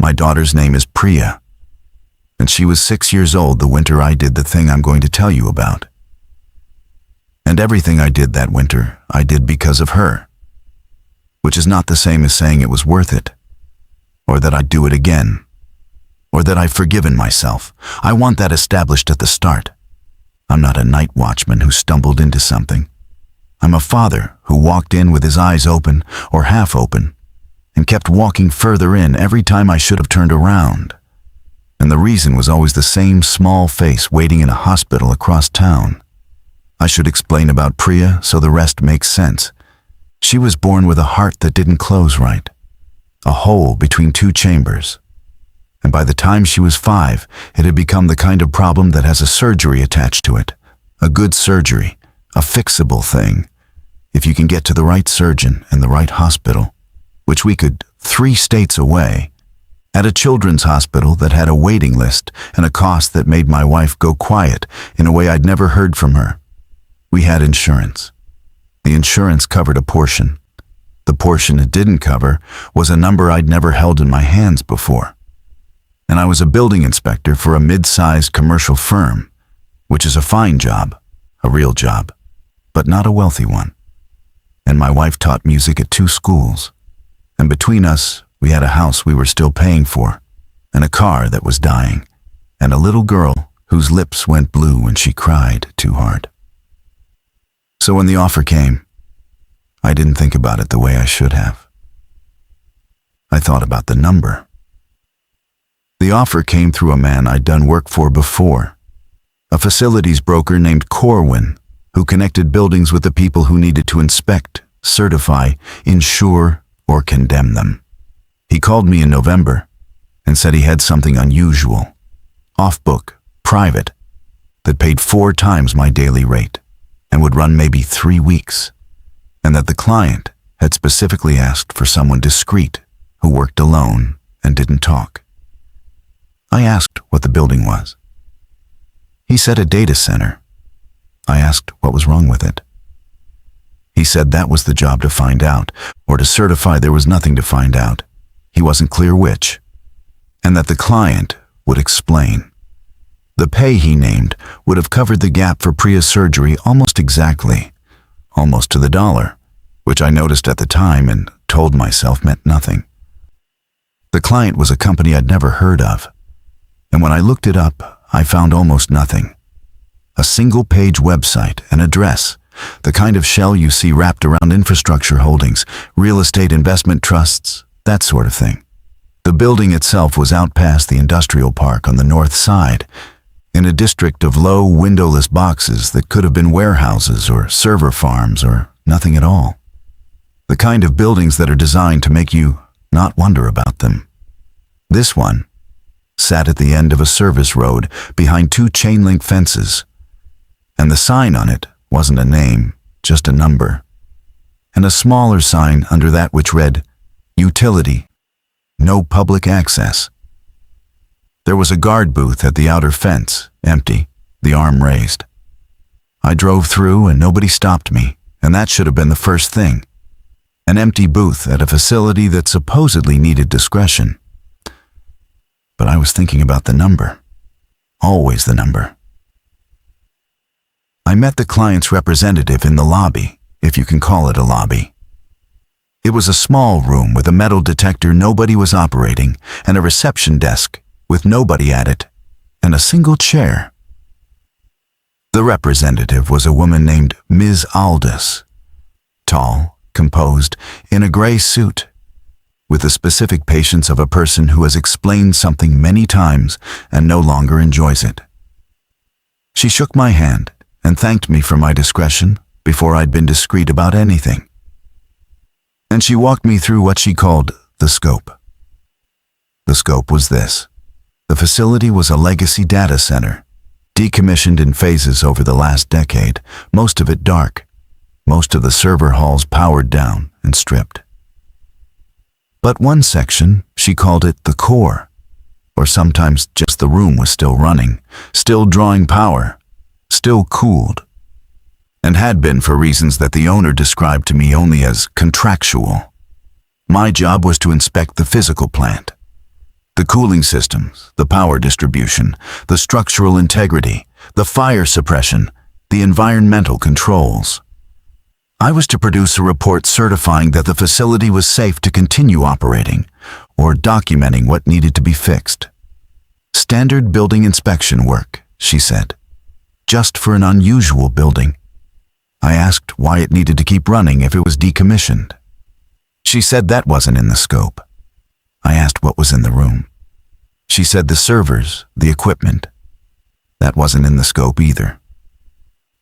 My daughter's name is Priya, and she was 6 years old the winter I did the thing I'm going to tell you about. And everything I did that winter, I did because of her, which is not the same as saying it was worth it, or that I'd do it again, or that I've forgiven myself. I want that established at the start. I'm not a night watchman who stumbled into something. I'm a father who walked in with his eyes open or half open and kept walking further in every time I should have turned around. And the reason was always the same small face waiting in a hospital across town. I should explain about Priya so the rest makes sense. She was born with a heart that didn't close right, a hole between two chambers. And by the time she was 5, it had become the kind of problem that has a surgery attached to it. A good surgery, a fixable thing, if you can get to the right surgeon and the right hospital, which we could 3 states away, at a children's hospital that had a waiting list and a cost that made my wife go quiet in a way I'd never heard from her. We had insurance. The insurance covered a portion. The portion it didn't cover was a number I'd never held in my hands before. And I was a building inspector for a mid-sized commercial firm, which is a fine job, a real job, but not a wealthy one. And my wife taught music at 2 schools. And between us, we had a house we were still paying for, and a car that was dying, and a little girl whose lips went blue when she cried too hard. So when the offer came, I didn't think about it the way I should have. I thought about the number. The offer came through a man I'd done work for before, a facilities broker named Corwin, who connected buildings with the people who needed to inspect, certify, insure, or condemn them. He called me in November and said he had something unusual, off-book, private, that paid 4 times my daily rate and would run maybe 3 weeks, and that the client had specifically asked for someone discreet who worked alone and didn't talk. I asked what the building was. He said a data center. I asked what was wrong with it. He said that was the job to find out, or to certify there was nothing to find out. He wasn't clear which, and that the client would explain. The pay he named would have covered the gap for Priya's surgery almost exactly, almost to the dollar, which I noticed at the time and told myself meant nothing. The client was a company I'd never heard of, and when I looked it up, I found almost nothing. A single-page website, an address, the kind of shell you see wrapped around infrastructure holdings, real estate investment trusts, that sort of thing. The building itself was out past the industrial park on the north side, in a district of low, windowless boxes that could have been warehouses or server farms or nothing at all. The kind of buildings that are designed to make you not wonder about them. This one sat at the end of a service road behind 2 chain-link fences, and the sign on it wasn't a name, just a number, and a smaller sign under that which read, Utility, no public access. There was a guard booth at the outer fence, empty, the arm raised. I drove through and nobody stopped me, and that should have been the first thing. An empty booth at a facility that supposedly needed discretion. But I was thinking about the number. Always the number. I met the client's representative in the lobby, if you can call it a lobby. It was a small room with a metal detector nobody was operating, and a reception desk with nobody at it, and a single chair. The representative was a woman named Ms. Aldous, tall, composed, in a gray suit, with the specific patience of a person who has explained something many times and no longer enjoys it. She shook my hand and thanked me for my discretion before I'd been discreet about anything. And she walked me through what she called the scope. The scope was this. The facility was a legacy data center, decommissioned in phases over the last decade, most of it dark, most of the server halls powered down and stripped. But one section, she called it the core, or sometimes just the room was still running, still drawing power, still cooled, and had been for reasons that the owner described to me only as contractual. My job was to inspect the physical plant, The cooling systems, the power distribution, the structural integrity, the fire suppression, the environmental controls. I was to produce a report certifying that the facility was safe to continue operating, or documenting what needed to be fixed. Standard building inspection work, she said. Just for an unusual building. I asked why it needed to keep running if it was decommissioned. She said that wasn't in the scope. I asked what was in the room. She said the servers, the equipment. That wasn't in the scope either.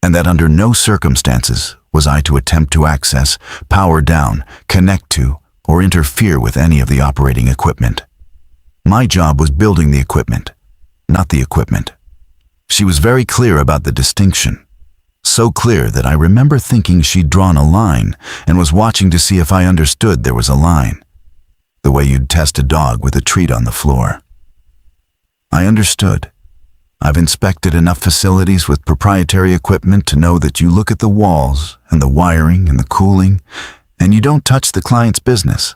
And that under no circumstances was I to attempt to access, power down, connect to, or interfere with any of the operating equipment. My job was building the equipment, not the equipment. She was very clear about the distinction. So clear that I remember thinking she'd drawn a line and was watching to see if I understood there was a line. The way you'd test a dog with a treat on the floor. I understood. I've inspected enough facilities with proprietary equipment to know that you look at the walls and the wiring and the cooling, and you don't touch the client's business.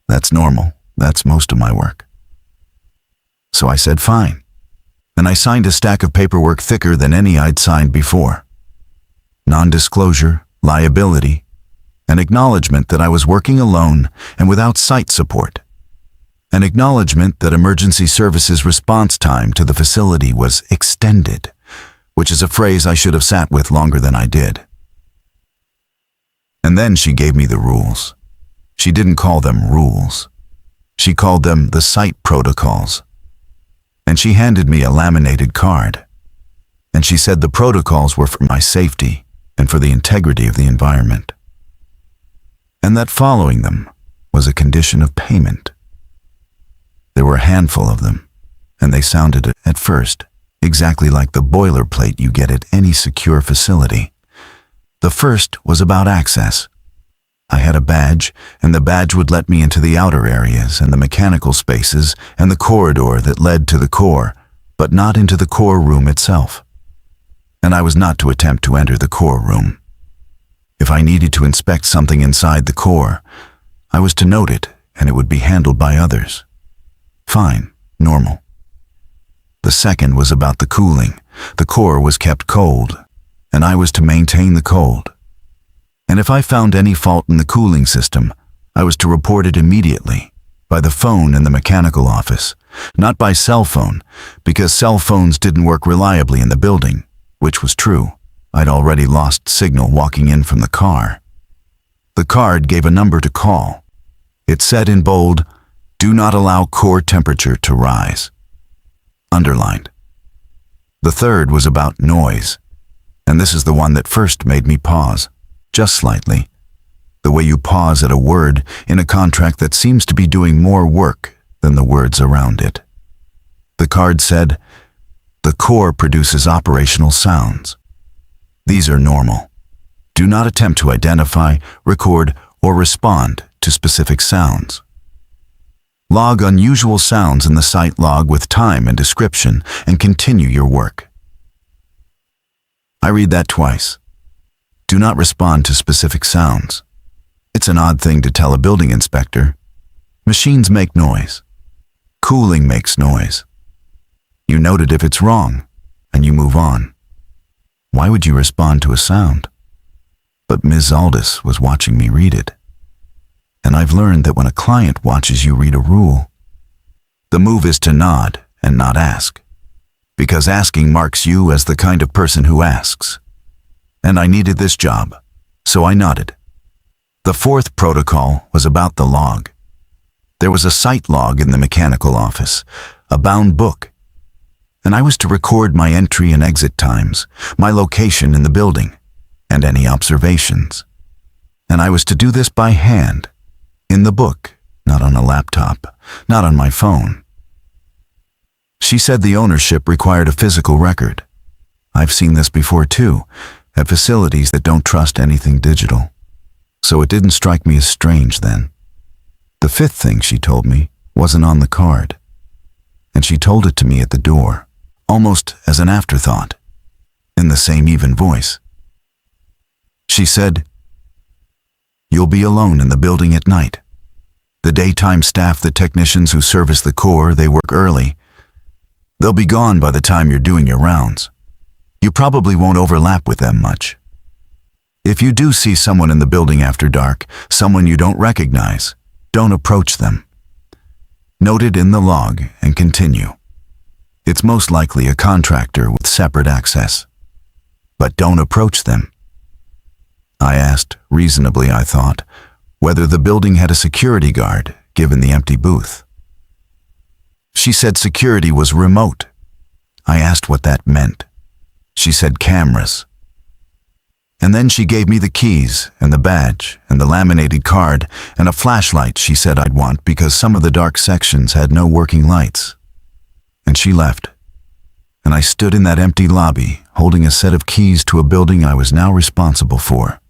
That's normal. That's most of my work. So I said fine. And I signed a stack of paperwork thicker than any I'd signed before. Non-disclosure, liability, an acknowledgement that I was working alone and without site support. An acknowledgement that emergency services response time to the facility was extended, which is a phrase I should have sat with longer than I did. And then she gave me the rules. She didn't call them rules. She called them the site protocols. And she handed me a laminated card. And she said the protocols were for my safety and for the integrity of the environment. And that following them was a condition of payment. There were a handful of them, and they sounded, at first, exactly like the boilerplate you get at any secure facility. The first was about access. I had a badge, and the badge would let me into the outer areas and the mechanical spaces and the corridor that led to the core, but not into the core room itself. And I was not to attempt to enter the core room. If I needed to inspect something inside the core, I was to note it, and it would be handled by others. Fine, normal. The second was about the cooling. The core was kept cold, and I was to maintain the cold. And if I found any fault in the cooling system, I was to report it immediately, by the phone in the mechanical office, not by cell phone, because cell phones didn't work reliably in the building, which was true. I'd already lost signal walking in from the car. The card gave a number to call. It said in bold, "Do not allow core temperature to rise." Underlined. The third was about noise, and this is the one that first made me pause, just slightly. The way you pause at a word in a contract that seems to be doing more work than the words around it. The card said, "The core produces operational sounds. These are normal. Do not attempt to identify, record, or respond to specific sounds. Log unusual sounds in the site log with time and description and continue your work." I read that twice. Do not respond to specific sounds. It's an odd thing to tell a building inspector. Machines make noise. Cooling makes noise. You note it if it's wrong, and you move on. Why would you respond to a sound? But Ms. Aldis was watching me read it. And I've learned that when a client watches you read a rule, the move is to nod and not ask, because asking marks you as the kind of person who asks. And I needed this job, so I nodded. The fourth protocol was about the log. There was a site log in the mechanical office, a bound book, and I was to record my entry and exit times, my location in the building, and any observations. And I was to do this by hand, in the book, not on a laptop, not on my phone. She said the ownership required a physical record. I've seen this before too, at facilities that don't trust anything digital. So it didn't strike me as strange then. The fifth thing she told me wasn't on the card, and she told it to me at the door, almost as an afterthought, in the same even voice. She said, "You'll be alone in the building at night. The daytime staff, the technicians who service the core, they work early. They'll be gone by the time you're doing your rounds. You probably won't overlap with them much. If you do see someone in the building after dark, someone you don't recognize, don't approach them. Note it in the log and continue. It's most likely a contractor with separate access. But don't approach them. I asked, reasonably I thought, whether the building had a security guard, given the empty booth. She said security was remote. I asked what that meant. She said cameras. And then she gave me the keys and the badge and the laminated card and a flashlight she said I'd want because some of the dark sections had no working lights. And she left. And I stood in that empty lobby, holding a set of keys to a building I was now responsible for.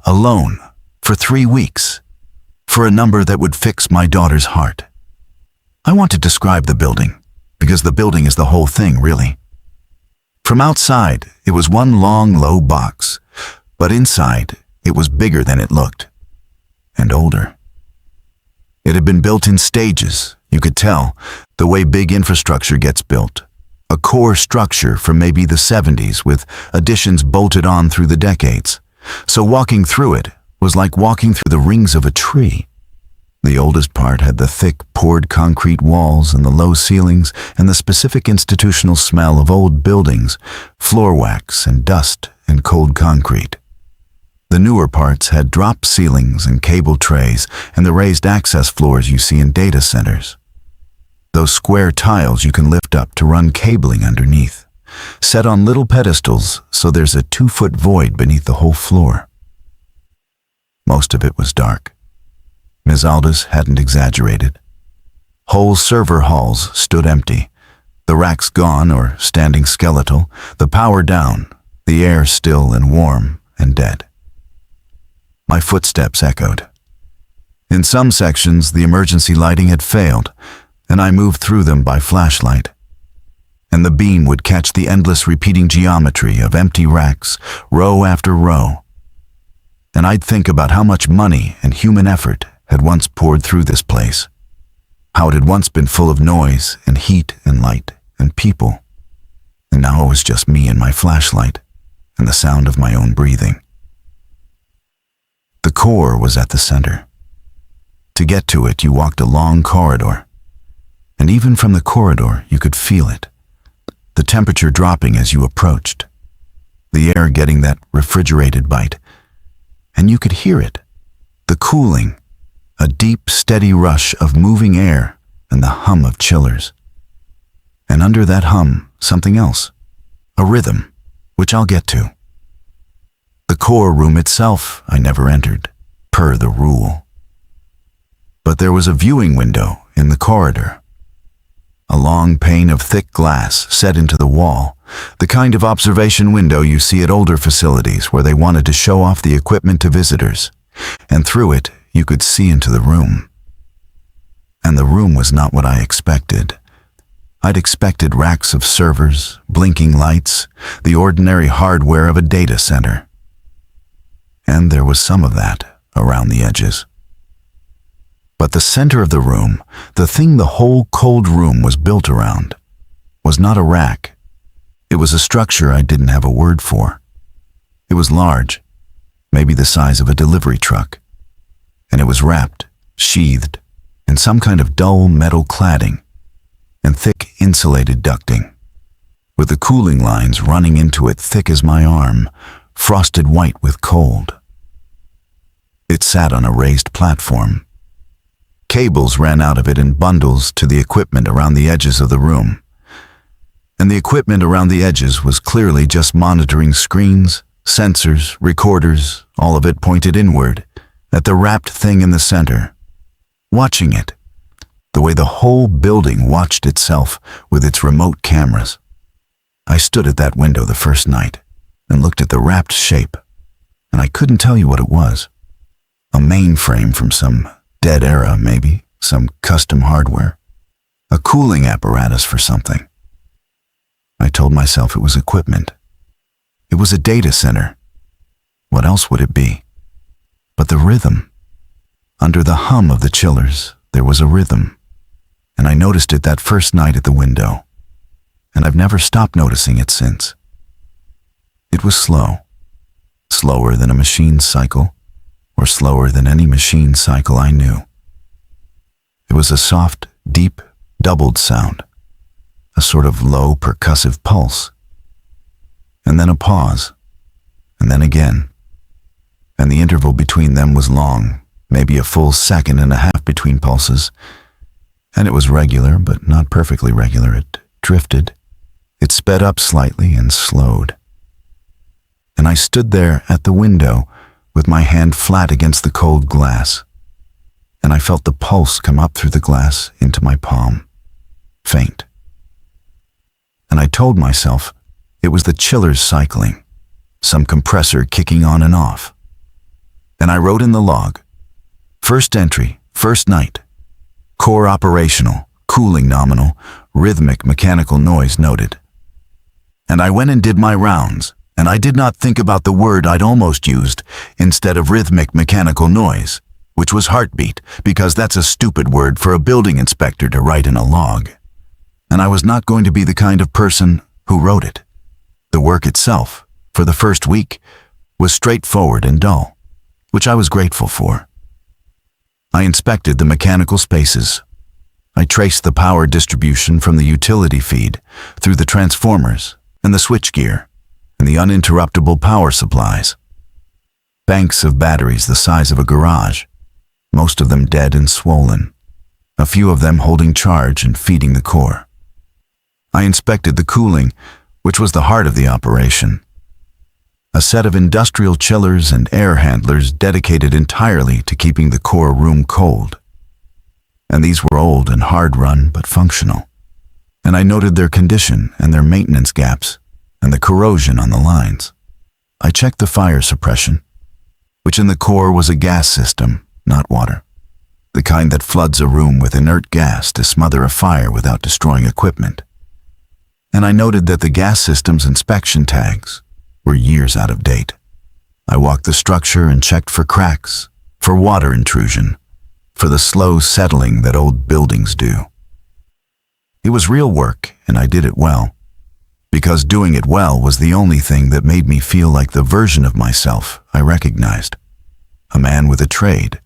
Alone, for 3 weeks, for a number that would fix my daughter's heart. I want to describe the building, because the building is the whole thing, really. From outside, it was one long, low box, but inside, it was bigger than it looked, and older. It had been built in stages, you could tell, the way big infrastructure gets built. A core structure from maybe the 70s with additions bolted on through the decades. So walking through it was like walking through the rings of a tree. The oldest part had the thick, poured concrete walls and the low ceilings and the specific institutional smell of old buildings, floor wax and dust and cold concrete. The newer parts had drop ceilings and cable trays and the raised access floors you see in data centers. Those square tiles you can lift up to run cabling underneath, set on little pedestals so there's a 2-foot void beneath the whole floor. Most of it was dark. Ms. Aldous hadn't exaggerated. Whole server halls stood empty, the racks gone or standing skeletal, the power down, the air still and warm and dead. My footsteps echoed. In some sections, the emergency lighting had failed, and I moved through them by flashlight. And the beam would catch the endless repeating geometry of empty racks, row after row. And I'd think about how much money and human effort had once poured through this place, how it had once been full of noise and heat and light and people, and now it was just me and my flashlight and the sound of my own breathing. The core was at the center. To get to it, you walked a long corridor, and even from the corridor, you could feel it, the temperature dropping as you approached, the air getting that refrigerated bite, and you could hear it, the cooling, a deep, steady rush of moving air and the hum of chillers. And under that hum, something else, a rhythm, which I'll get to. The core room itself I never entered, per the rule. But there was a viewing window in the corridor. A long pane of thick glass set into the wall, the kind of observation window you see at older facilities where they wanted to show off the equipment to visitors, and through it you could see into the room. And the room was not what I expected. I'd expected racks of servers, blinking lights, the ordinary hardware of a data center. And there was some of that around the edges. But the center of the room, the thing the whole cold room was built around, was not a rack. It was a structure I didn't have a word for. It was large, maybe the size of a delivery truck, and it was wrapped, sheathed, in some kind of dull metal cladding and thick insulated ducting, with the cooling lines running into it thick as my arm, frosted white with cold. It sat on a raised platform. Cables ran out of it in bundles to the equipment around the edges of the room. And the equipment around the edges was clearly just monitoring screens, sensors, recorders, all of it pointed inward, at the wrapped thing in the center, watching it, the way the whole building watched itself with its remote cameras. I stood at that window the first night and looked at the wrapped shape, and I couldn't tell you what it was. A mainframe from some dead era, maybe, some custom hardware, a cooling apparatus for something. I told myself it was equipment. It was a data center. What else would it be? But the rhythm. Under the hum of the chillers, there was a rhythm, and I noticed it that first night at the window, and I've never stopped noticing it since. It was slow, slower than a machine's cycle, or slower than any machine cycle I knew. It was a soft, deep, doubled sound, a sort of low percussive pulse, and then a pause, and then again, and the interval between them was long, maybe a full second and a half between pulses, and it was regular, but not perfectly regular. It drifted, it sped up slightly and slowed. And I stood there at the window with my hand flat against the cold glass, and I felt the pulse come up through the glass into my palm, faint. And I told myself it was the chillers cycling, some compressor kicking on and off. And I wrote in the log, first entry, first night, core operational, cooling nominal, rhythmic mechanical noise noted. And I went and did my rounds, and I did not think about the word I'd almost used instead of rhythmic mechanical noise, which was heartbeat, because that's a stupid word for a building inspector to write in a log. And I was not going to be the kind of person who wrote it. The work itself, for the first week, was straightforward and dull, which I was grateful for. I inspected the mechanical spaces. I traced the power distribution from the utility feed through the transformers and the switchgear and the uninterruptible power supplies. Banks of batteries the size of a garage, most of them dead and swollen, a few of them holding charge and feeding the core. I inspected the cooling, which was the heart of the operation. A set of industrial chillers and air handlers dedicated entirely to keeping the core room cold. And these were old and hard-run but functional. And I noted their condition and their maintenance gaps and the corrosion on the lines. I checked the fire suppression, which in the core was a gas system, not water, the kind that floods a room with inert gas to smother a fire without destroying equipment. And I noted that the gas system's inspection tags were years out of date. I walked the structure and checked for cracks, for water intrusion, for the slow settling that old buildings do. It was real work, and I did it well, because doing it well was the only thing that made me feel like the version of myself I recognized. A man with a trade,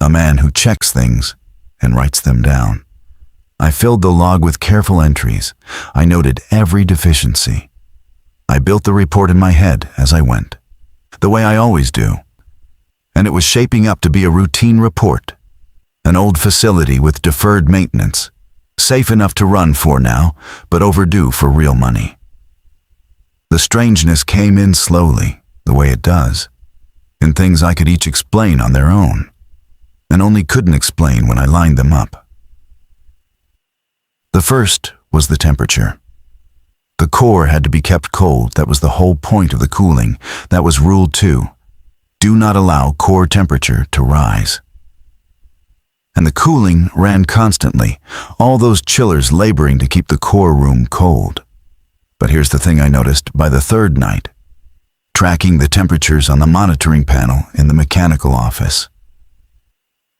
a man who checks things and writes them down. I filled the log with careful entries. I noted every deficiency. I built the report in my head as I went, the way I always do. And it was shaping up to be a routine report, an old facility with deferred maintenance, safe enough to run for now, but overdue for real money. The strangeness came in slowly, the way it does, in things I could each explain on their own, and only couldn't explain when I lined them up. The first was the temperature. The core had to be kept cold. That was the whole point of the cooling. That was Rule 2. Do not allow core temperature to rise. And the cooling ran constantly, all those chillers laboring to keep the core room cold. But here's the thing I noticed by the third night, tracking the temperatures on the monitoring panel in the mechanical office.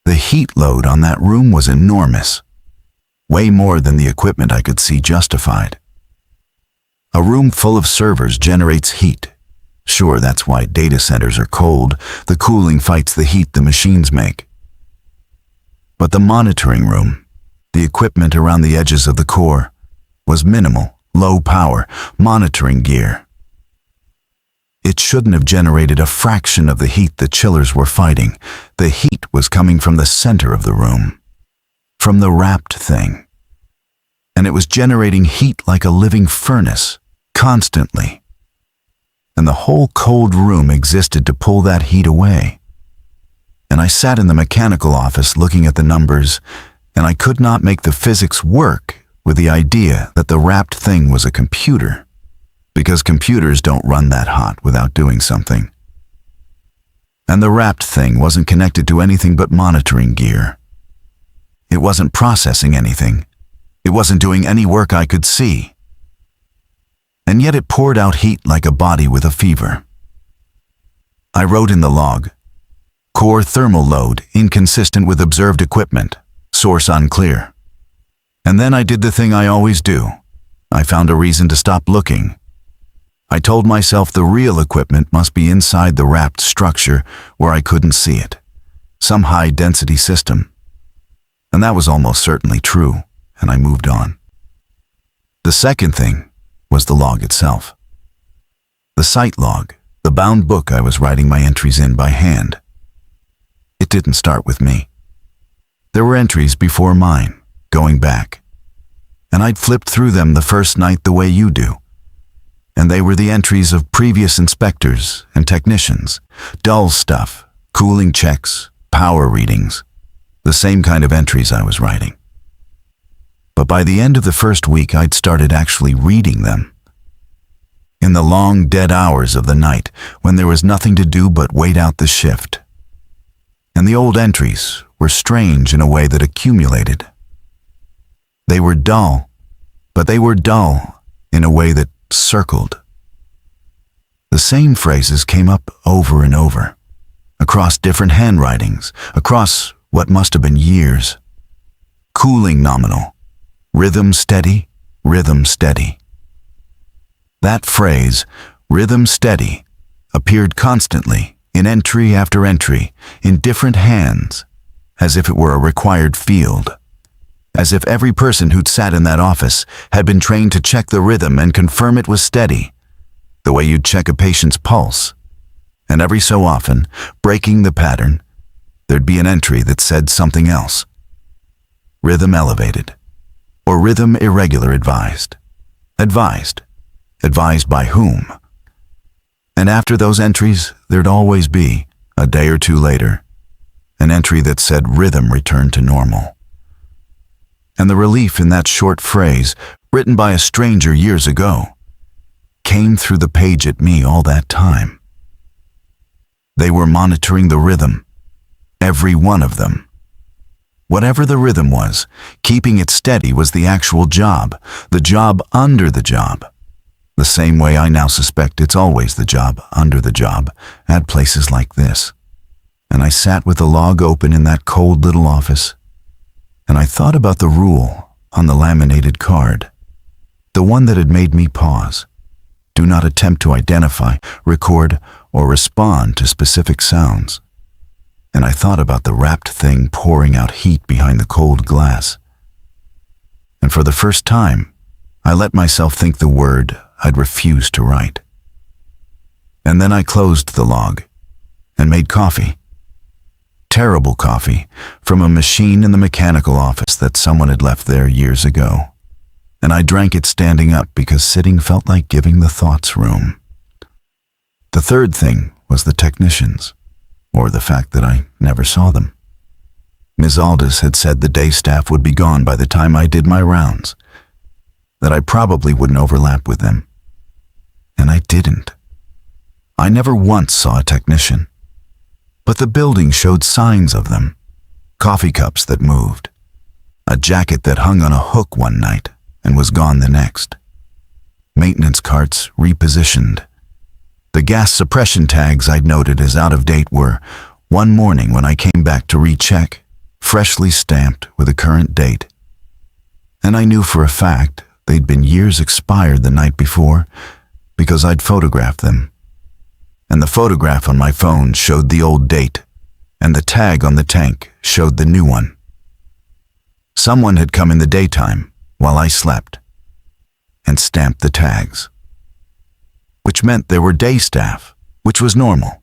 The heat load on that room was enormous. Way more than the equipment I could see justified. A room full of servers generates heat. Sure, that's why data centers are cold. The cooling fights the heat the machines make. But the monitoring room, the equipment around the edges of the core, was minimal, low power, monitoring gear. It shouldn't have generated a fraction of the heat the chillers were fighting. The heat was coming from the center of the room, from the wrapped thing. And it was generating heat like a living furnace, constantly. And the whole cold room existed to pull that heat away. And I sat in the mechanical office looking at the numbers, and I could not make the physics work with the idea that the wrapped thing was a computer, because computers don't run that hot without doing something. And the wrapped thing wasn't connected to anything but monitoring gear. It wasn't processing anything. It wasn't doing any work I could see. And yet it poured out heat like a body with a fever. I wrote in the log, Core thermal load inconsistent with observed equipment. Source unclear. And then I did the thing I always do. I found a reason to stop looking. I told myself the real equipment must be inside the wrapped structure where I couldn't see it. Some high-density system. And that was almost certainly true, and I moved on. The second thing was the log itself. The site log, the bound book I was writing my entries in by hand. It didn't start with me. There were entries before mine, going back. And I'd flipped through them the first night the way you do. And they were the entries of previous inspectors and technicians, dull stuff, cooling checks, power readings, the same kind of entries I was writing. But by the end of the first week, I'd started actually reading them. In the long, dead hours of the night, when there was nothing to do but wait out the shift. And the old entries were strange in a way that accumulated. They were dull, but they were dull in a way that circled. The same phrases came up over and over, across different handwritings, across what must have been years. Cooling nominal, rhythm steady, rhythm steady. That phrase, rhythm steady, appeared constantly in entry after entry, in different hands, as if it were a required field. As if every person who'd sat in that office had been trained to check the rhythm and confirm it was steady, the way you'd check a patient's pulse. And every so often, breaking the pattern, there'd be an entry that said something else. Rhythm elevated, or rhythm irregular advised. Advised. Advised by whom? And after those entries, there'd always be, a day or two later, an entry that said rhythm returned to normal. And the relief in that short phrase, written by a stranger years ago, came through the page at me all that time. They were monitoring the rhythm, every one of them. Whatever the rhythm was, keeping it steady was the actual job, the job under the job. The same way I now suspect it's always the job under the job at places like this. And I sat with the log open in that cold little office, and I thought about the rule on the laminated card, the one that had made me pause. Do not attempt to identify, record, or respond to specific sounds. And I thought about the wrapped thing pouring out heat behind the cold glass. And for the first time, I let myself think the word I'd refused to write. And then I closed the log and made coffee. Terrible coffee from a machine in the mechanical office that someone had left there years ago. And I drank it standing up because sitting felt like giving the thoughts room. The third thing was the technicians, or the fact that I never saw them. Ms. Aldis had said the day staff would be gone by the time I did my rounds, that I probably wouldn't overlap with them. And I didn't. I never once saw a technician. But the building showed signs of them. Coffee cups that moved. A jacket that hung on a hook one night and was gone the next. Maintenance carts repositioned. The gas suppression tags I'd noted as out of date were, one morning when I came back to recheck, freshly stamped with a current date. And I knew for a fact they'd been years expired the night before because I'd photographed them. And the photograph on my phone showed the old date, and the tag on the tank showed the new one. Someone had come in the daytime while I slept and stamped the tags. Which meant there were day staff, which was normal,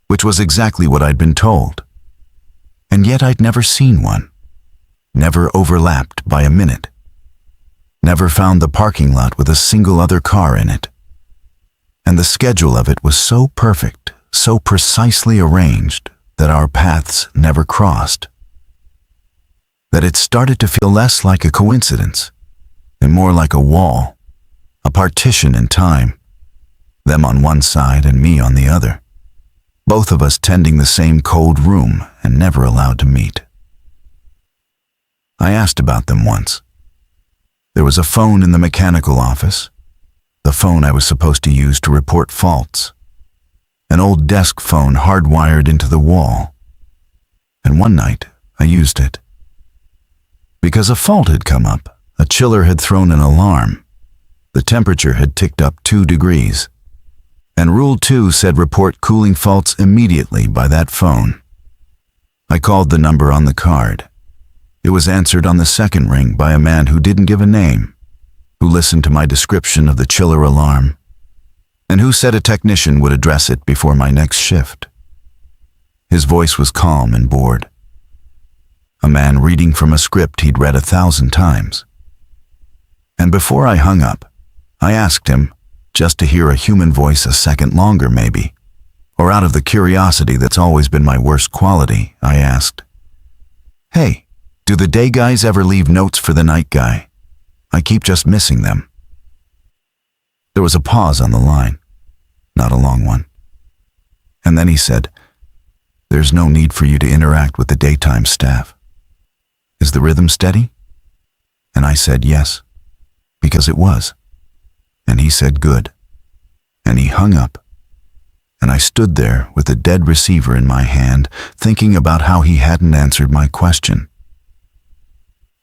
which was exactly what I'd been told. And yet I'd never seen one, never overlapped by a minute, never found the parking lot with a single other car in it. And the schedule of it was so perfect, so precisely arranged that our paths never crossed. That it started to feel less like a coincidence and more like a wall, a partition in time, them on one side and me on the other, both of us tending the same cold room and never allowed to meet. I asked about them once. There was a phone in the mechanical office, the phone I was supposed to use to report faults. An old desk phone hardwired into the wall, and one night I used it. Because a fault had come up, a chiller had thrown an alarm. The temperature had ticked up 2 degrees. And Rule 2 said report cooling faults immediately by that phone. I called the number on the card. It was answered on the second ring by a man who didn't give a name, who listened to my description of the chiller alarm, and who said a technician would address it before my next shift. His voice was calm and bored. A man reading from a script he'd read 1,000 times. And before I hung up, I asked him, just to hear a human voice a second longer maybe, or out of the curiosity that's always been my worst quality, I asked, "Hey, do the day guys ever leave notes for the night guy? I keep just missing them." There was a pause on the line, not a long one. And then he said, "There's no need for you to interact with the daytime staff. Is the rhythm steady?" And I said yes, because it was. And he said good. And he hung up. And I stood there with a dead receiver in my hand, thinking about how he hadn't answered my question.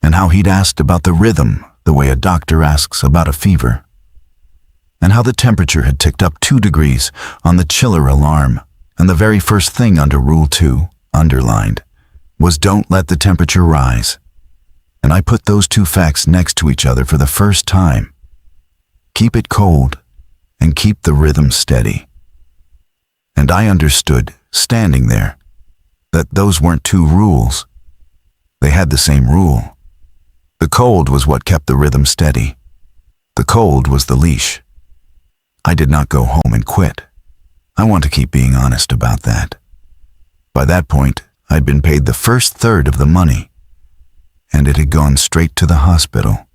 And how he'd asked about the rhythm the way a doctor asks about a fever. And how the temperature had ticked up 2 degrees on the chiller alarm, and the very first thing under Rule 2, underlined, was don't let the temperature rise. And I put those 2 facts next to each other for the first time. Keep it cold, and keep the rhythm steady. And I understood, standing there, that those weren't 2 rules. They had the same rule. The cold was what kept the rhythm steady. The cold was the leash. I did not go home and quit. I want to keep being honest about that. By that point, I'd been paid the first third of the money, and it had gone straight to the hospital.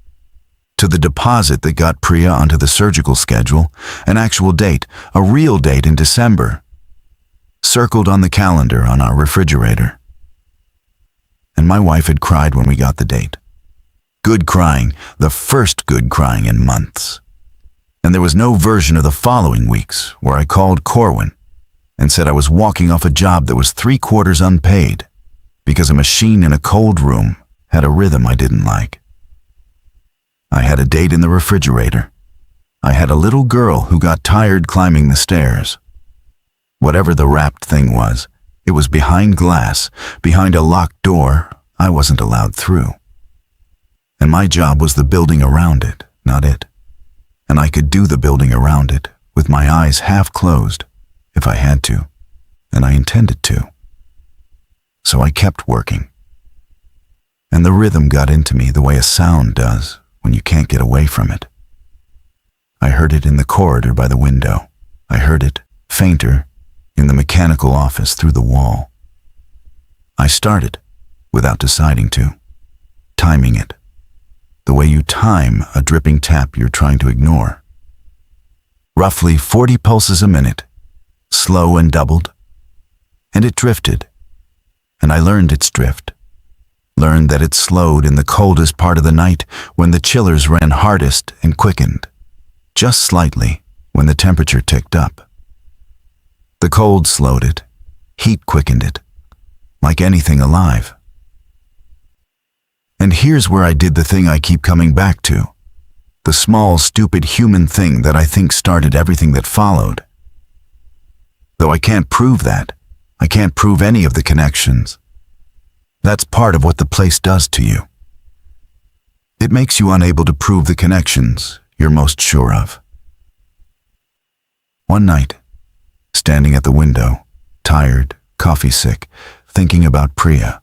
To the deposit that got Priya onto the surgical schedule, an actual date, a real date in December, circled on the calendar on our refrigerator. And my wife had cried when we got the date. Good crying, the first good crying in months. And there was no version of the following weeks where I called Corwin and said I was walking off a job that was 3/4 unpaid because a machine in a cold room had a rhythm I didn't like. I had a date in the refrigerator. I had a little girl who got tired climbing the stairs. Whatever the wrapped thing was, it was behind glass, behind a locked door I wasn't allowed through. And my job was the building around it, not it. And I could do the building around it with my eyes half closed, if I had to, and I intended to. So I kept working. And the rhythm got into me the way a sound does when you can't get away from it. I heard it in the corridor by the window. I heard it, fainter, in the mechanical office through the wall. I started, without deciding to, timing it, the way you time a dripping tap you're trying to ignore. Roughly 40 pulses a minute, slow and doubled, and it drifted, and I learned its drift. Learned that it slowed in the coldest part of the night when the chillers ran hardest and quickened, just slightly when the temperature ticked up. The cold slowed it, heat quickened it, like anything alive. And here's where I did the thing I keep coming back to, the small, stupid human thing that I think started everything that followed. Though I can't prove that, I can't prove any of the connections. That's part of what the place does to you. It makes you unable to prove the connections you're most sure of. One night, standing at the window, tired, coffee sick, thinking about Priya,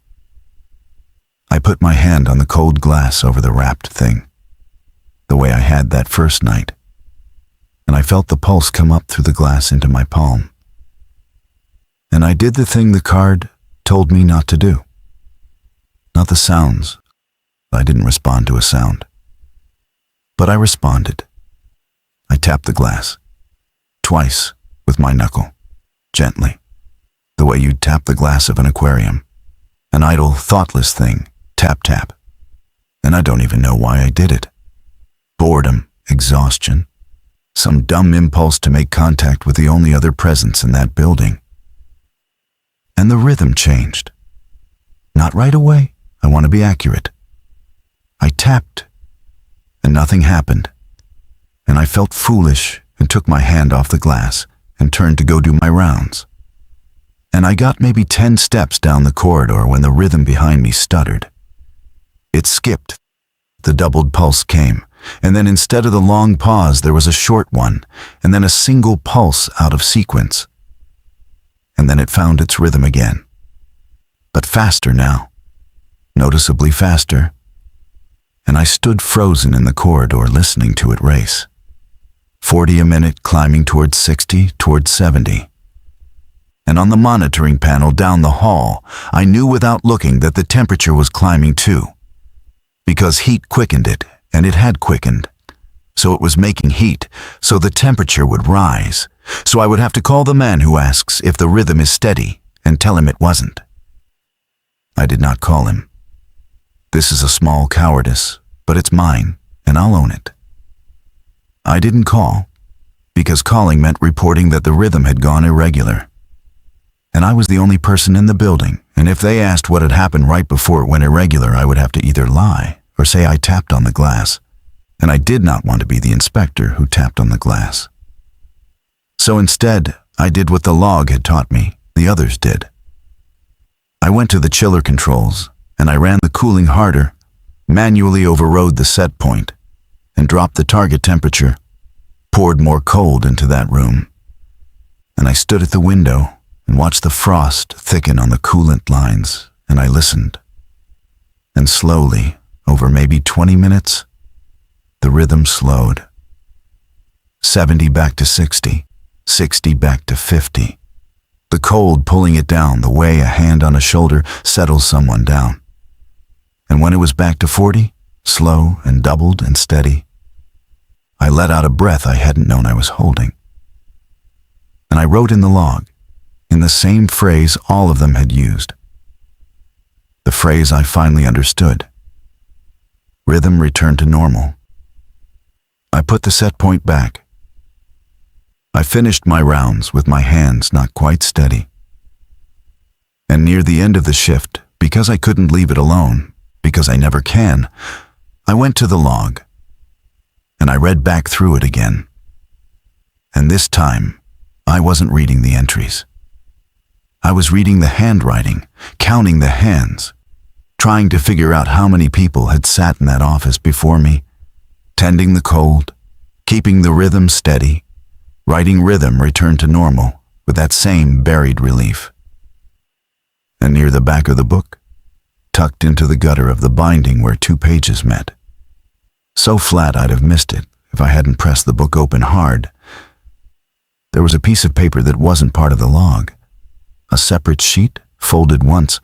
I put my hand on the cold glass over the wrapped thing, the way I had that first night, and I felt the pulse come up through the glass into my palm. And I did the thing the card told me not to do. Not the sounds. I didn't respond to a sound. But I responded. I tapped the glass. Twice, with my knuckle. Gently. The way you'd tap the glass of an aquarium. An idle, thoughtless thing. Tap, tap. And I don't even know why I did it. Boredom, exhaustion. Some dumb impulse to make contact with the only other presence in that building. And the rhythm changed. Not right away. I want to be accurate. I tapped, and nothing happened. And I felt foolish and took my hand off the glass and turned to go do my rounds. And I got maybe 10 steps down the corridor when the rhythm behind me stuttered. It skipped. The doubled pulse came, and then instead of the long pause, there was a short one, and then a single pulse out of sequence. And then it found its rhythm again. But faster now. Noticeably faster. And I stood frozen in the corridor listening to it race. 40 a minute, climbing towards 60, towards 70. And on the monitoring panel down the hall, I knew without looking that the temperature was climbing too. Because heat quickened it, and it had quickened. So it was making heat, so the temperature would rise. So I would have to call the man who asks if the rhythm is steady and tell him it wasn't. I did not call him. This is a small cowardice, but it's mine, and I'll own it. I didn't call, because calling meant reporting that the rhythm had gone irregular. And I was the only person in the building, and if they asked what had happened right before it went irregular, I would have to either lie or say I tapped on the glass, and I did not want to be the inspector who tapped on the glass. So instead, I did what the log had taught me, the others did. I went to the chiller controls, and I ran the cooling harder, manually overrode the set point, and dropped the target temperature, poured more cold into that room. And I stood at the window and watched the frost thicken on the coolant lines, and I listened. And slowly, over maybe 20 minutes, the rhythm slowed. 70 back to 60, 60 back to 50. The cold pulling it down the way a hand on a shoulder settles someone down. And when it was back to 40, slow and doubled and steady, I let out a breath I hadn't known I was holding. And I wrote in the log, in the same phrase all of them had used. The phrase I finally understood. Rhythm returned to normal. I put the set point back. I finished my rounds with my hands not quite steady. And near the end of the shift, because I couldn't leave it alone, because I never can, I went to the log, and I read back through it again. And this time, I wasn't reading the entries. I was reading the handwriting, counting the hands, trying to figure out how many people had sat in that office before me, tending the cold, keeping the rhythm steady, writing rhythm returned to normal with that same buried relief. And near the back of the book, tucked into the gutter of the binding where 2 pages met, so flat I'd have missed it if I hadn't pressed the book open hard, there was a piece of paper that wasn't part of the log. A separate sheet, folded once,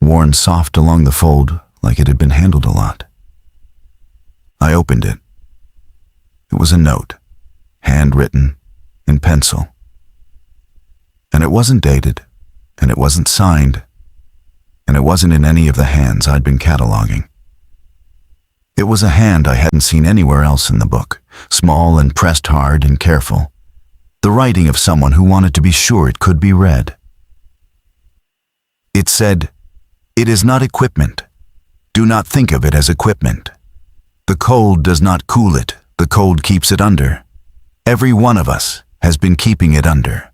worn soft along the fold like it had been handled a lot. I opened it. It was a note, handwritten, in pencil. And it wasn't dated, and it wasn't signed, and it wasn't in any of the hands I'd been cataloging. It was a hand I hadn't seen anywhere else in the book, small and pressed hard and careful, the writing of someone who wanted to be sure it could be read. It said, "It is not equipment. Do not think of it as equipment. The cold does not cool it, the cold keeps it under. Every one of us has been keeping it under.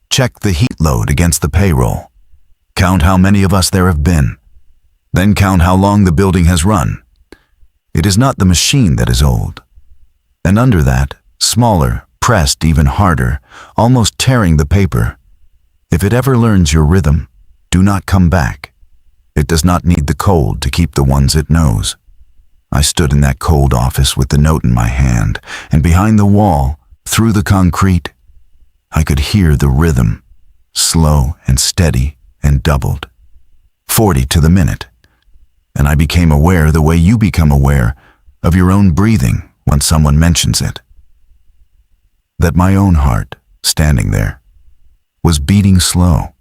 Check the heat load against the payroll. Count how many of us there have been. Then count how long the building has run. It is not the machine that is old." And under that, smaller, pressed even harder, almost tearing the paper, "If it ever learns your rhythm, do not come back. It does not need the cold to keep the ones it knows." I stood in that cold office with the note in my hand, and behind the wall, through the concrete, I could hear the rhythm, slow and steady and doubled, 40 to the minute. And I became aware the way you become aware of your own breathing when someone mentions it. That my own heart, standing there, was beating slow.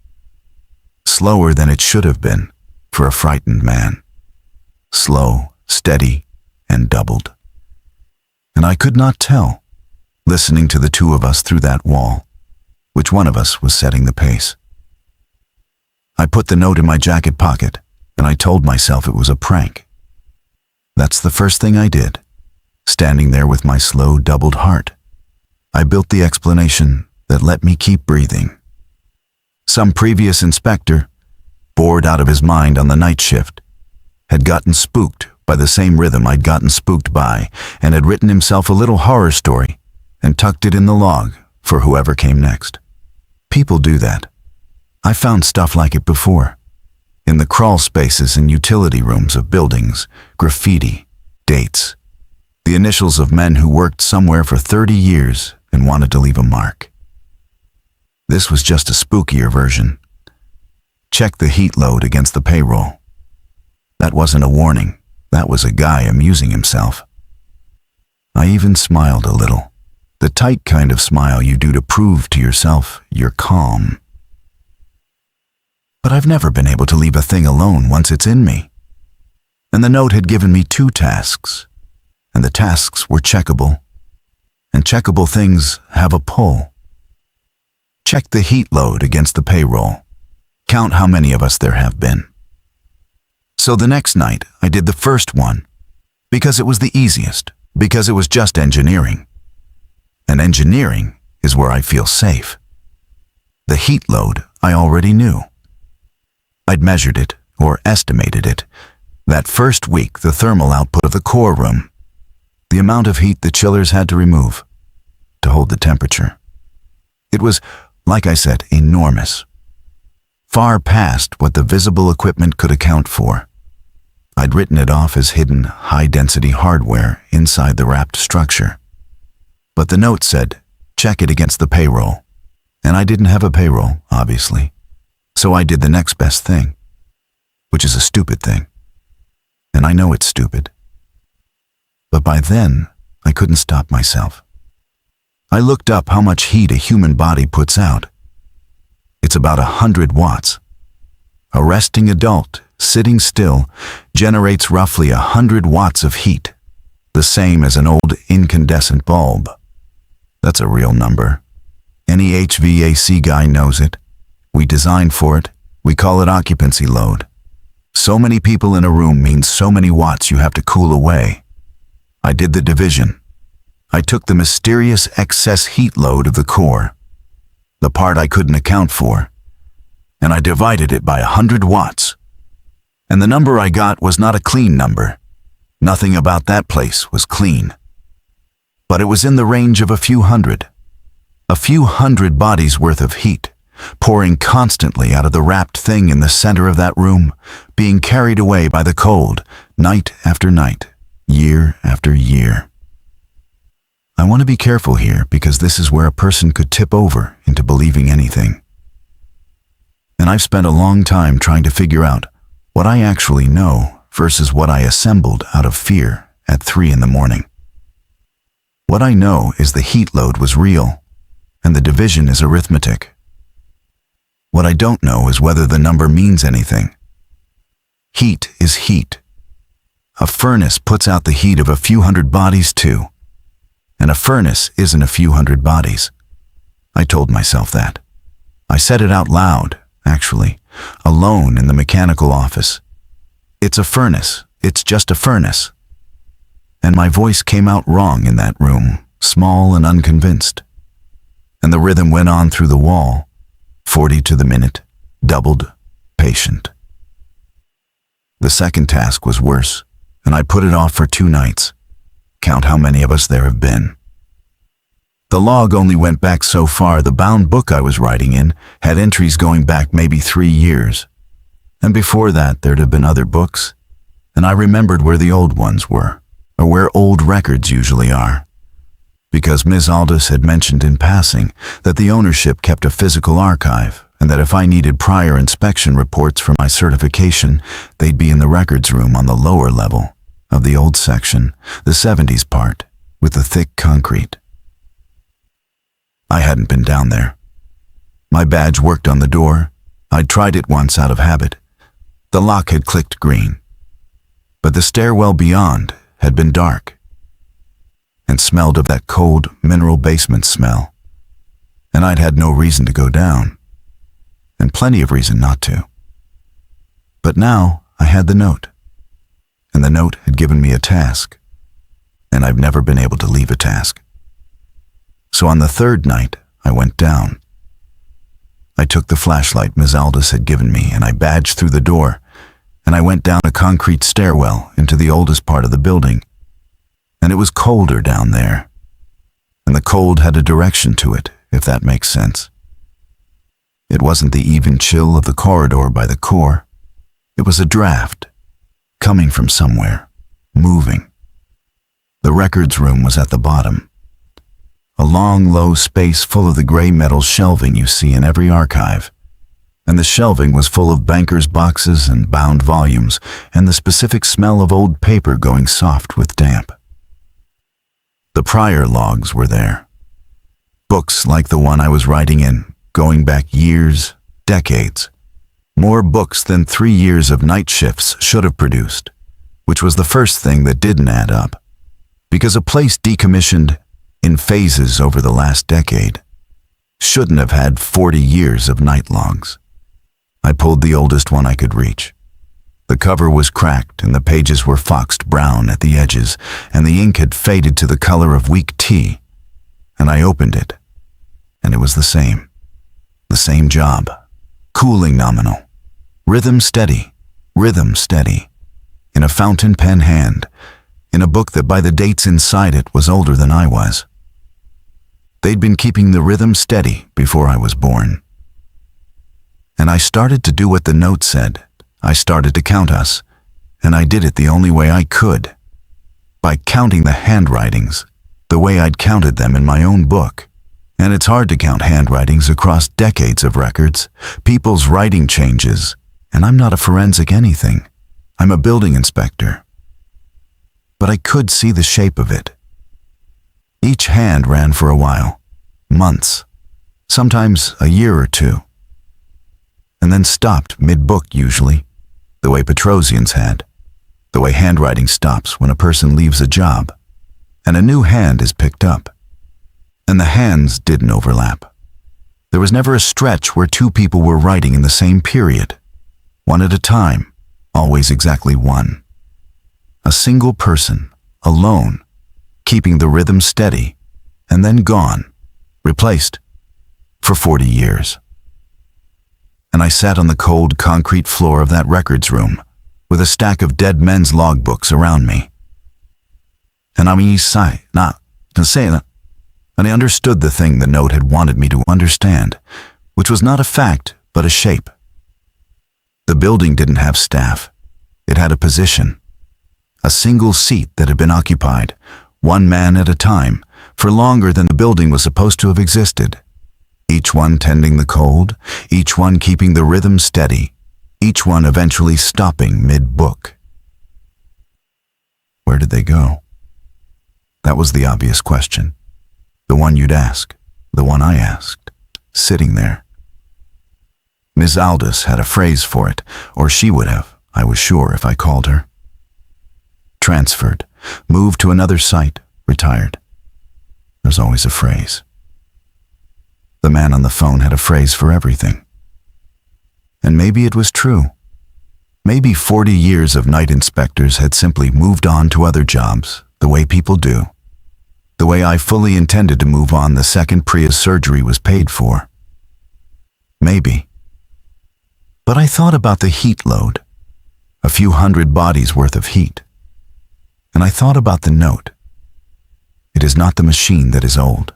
Slower than it should have been for a frightened man. Slow, steady, and doubled. And I could not tell, listening to the 2 of us through that wall, which one of us was setting the pace. I put the note in my jacket pocket and I told myself it was a prank. That's the first thing I did, standing there with my slow, doubled heart. I built the explanation that let me keep breathing. Some previous inspector, bored out of his mind on the night shift, had gotten spooked by the same rhythm I'd gotten spooked by and had written himself a little horror story and tucked it in the log for whoever came next. People do that. I found stuff like it before. In the crawl spaces and utility rooms of buildings, graffiti, dates, the initials of men who worked somewhere for 30 years and wanted to leave a mark. This was just a spookier version. Check the heat load against the payroll. That wasn't a warning. That was a guy amusing himself. I even smiled a little. The tight kind of smile you do to prove to yourself you're calm. But I've never been able to leave a thing alone once it's in me. And the note had given me 2 tasks, and the tasks were checkable. And checkable things have a pull. Check the heat load against the payroll. Count how many of us there have been. So the next night, I did the first one, because it was the easiest, because it was just engineering. And engineering is where I feel safe. The heat load I already knew. I'd measured it, or estimated it, that first week the thermal output of the core room, the amount of heat the chillers had to remove to hold the temperature. It was, like I said, enormous. Far past what the visible equipment could account for. I'd written it off as hidden, high-density hardware inside the wrapped structure. But the note said, check it against the payroll. And I didn't have a payroll, obviously. So I did the next best thing, which is a stupid thing. And I know it's stupid. But by then, I couldn't stop myself. I looked up how much heat a human body puts out. It's about 100 watts. A resting adult, sitting still, generates roughly 100 watts of heat, the same as an old incandescent bulb. That's a real number. Any HVAC guy knows it. We designed for it. We call it occupancy load. So many people in a room means so many watts you have to cool away. I did the division. I took the mysterious excess heat load of the core, the part I couldn't account for, and I divided it by 100 watts. And the number I got was not a clean number. Nothing about that place was clean. But it was in the range of a few hundred bodies worth of heat, pouring constantly out of the wrapped thing in the center of that room, being carried away by the cold, night after night, year after year. I want to be careful here because this is where a person could tip over into believing anything. And I've spent a long time trying to figure out what I actually know versus what I assembled out of fear at 3 in the morning. What I know is the heat load was real, and the division is arithmetic. What I don't know is whether the number means anything. Heat is heat. A furnace puts out the heat of a few hundred bodies too. And a furnace isn't a few hundred bodies. I told myself that. I said it out loud, actually, alone in the mechanical office. It's a furnace. It's just a furnace. And my voice came out wrong in that room, small and unconvinced. And the rhythm went on through the wall, 40 to the minute, doubled, patient. The second task was worse, and I put it off for 2 nights. Count how many of us there have been. The log only went back so far. The bound book I was writing in had entries going back maybe 3 years. And before that, there'd have been other books, and I remembered where the old ones were, or where old records usually are. Because Ms. Aldous had mentioned in passing that the ownership kept a physical archive, and that if I needed prior inspection reports for my certification, they'd be in the records room on the lower level of the old section, the 70s part, with the thick concrete. I hadn't been down there. My badge worked on the door. I'd tried it once out of habit. The lock had clicked green. But the stairwell beyond had been dark and smelled of that cold mineral basement smell. And I'd had no reason to go down, and plenty of reason not to. But now I had the note. And the note had given me a task. And I've never been able to leave a task. So on the third night, I went down. I took the flashlight Ms. Aldous had given me and I badged through the door, and I went down a concrete stairwell into the oldest part of the building. And it was colder down there. And the cold had a direction to it, if that makes sense. It wasn't the even chill of the corridor by the core. It was a draft, coming from somewhere, moving. The records room was at the bottom. A long, low space full of the gray metal shelving you see in every archive. And the shelving was full of bankers' boxes and bound volumes, and the specific smell of old paper going soft with damp. The prior logs were there. Books like the one I was writing in, going back years, decades. More books than 3 years of night shifts should have produced, which was the first thing that didn't add up. Because a place decommissioned in phases over the last decade shouldn't have had 40 years of night logs. I pulled the oldest one I could reach. The cover was cracked and the pages were foxed brown at the edges, and the ink had faded to the color of weak tea. And I opened it, and it was the same. The same job. Cooling nominal. Rhythm steady. Rhythm steady. In a fountain pen hand. In a book that by the dates inside it was older than I was. They'd been keeping the rhythm steady before I was born. And I started to do what the note said. I started to count us, and I did it the only way I could. By counting the handwritings, the way I'd counted them in my own book. And it's hard to count handwritings across decades of records, people's writing changes, and I'm not a forensic anything. I'm a building inspector. But I could see the shape of it. Each hand ran for a while, months, sometimes a year or two, and then stopped mid-book usually, the way Petrosians had, the way handwriting stops when a person leaves a job, and a new hand is picked up. And the hands didn't overlap. There was never a stretch where two people were writing in the same period, one at a time, always exactly one. A single person, alone, keeping the rhythm steady, and then gone, replaced, for 40 years. And I sat on the cold concrete floor of that records room, with a stack of dead men's logbooks around me. And I understood the thing the note had wanted me to understand, which was not a fact, but a shape. The building didn't have staff. It had a position. A single seat that had been occupied, one man at a time, for longer than the building was supposed to have existed. Each one tending the cold, each one keeping the rhythm steady, each one eventually stopping mid-book. Where did they go? That was the obvious question. The one you'd ask, the one I asked, sitting there. Ms. Aldous had a phrase for it, or she would have, I was sure, if I called her. Transferred, moved to another site, retired. There's always a phrase. The man on the phone had a phrase for everything. And maybe it was true. Maybe 40 years of night inspectors had simply moved on to other jobs, the way people do. The way I fully intended to move on the second Priya's surgery was paid for. Maybe. But I thought about the heat load, a few hundred bodies worth of heat. And I thought about the note. It is not the machine that is old.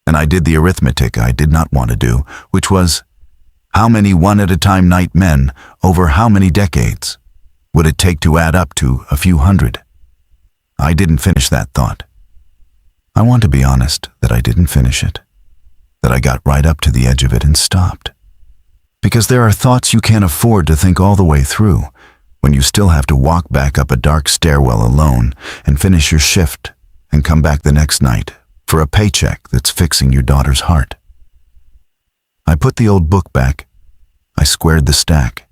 And I did the arithmetic I did not want to do, which was, how many one-at-a-time night men over how many decades would it take to add up to a few hundred? I didn't finish that thought. I want to be honest that I didn't finish it, that I got right up to the edge of it and stopped. Because there are thoughts you can't afford to think all the way through when you still have to walk back up a dark stairwell alone and finish your shift and come back the next night for a paycheck that's fixing your daughter's heart. I put the old book back. I squared the stack.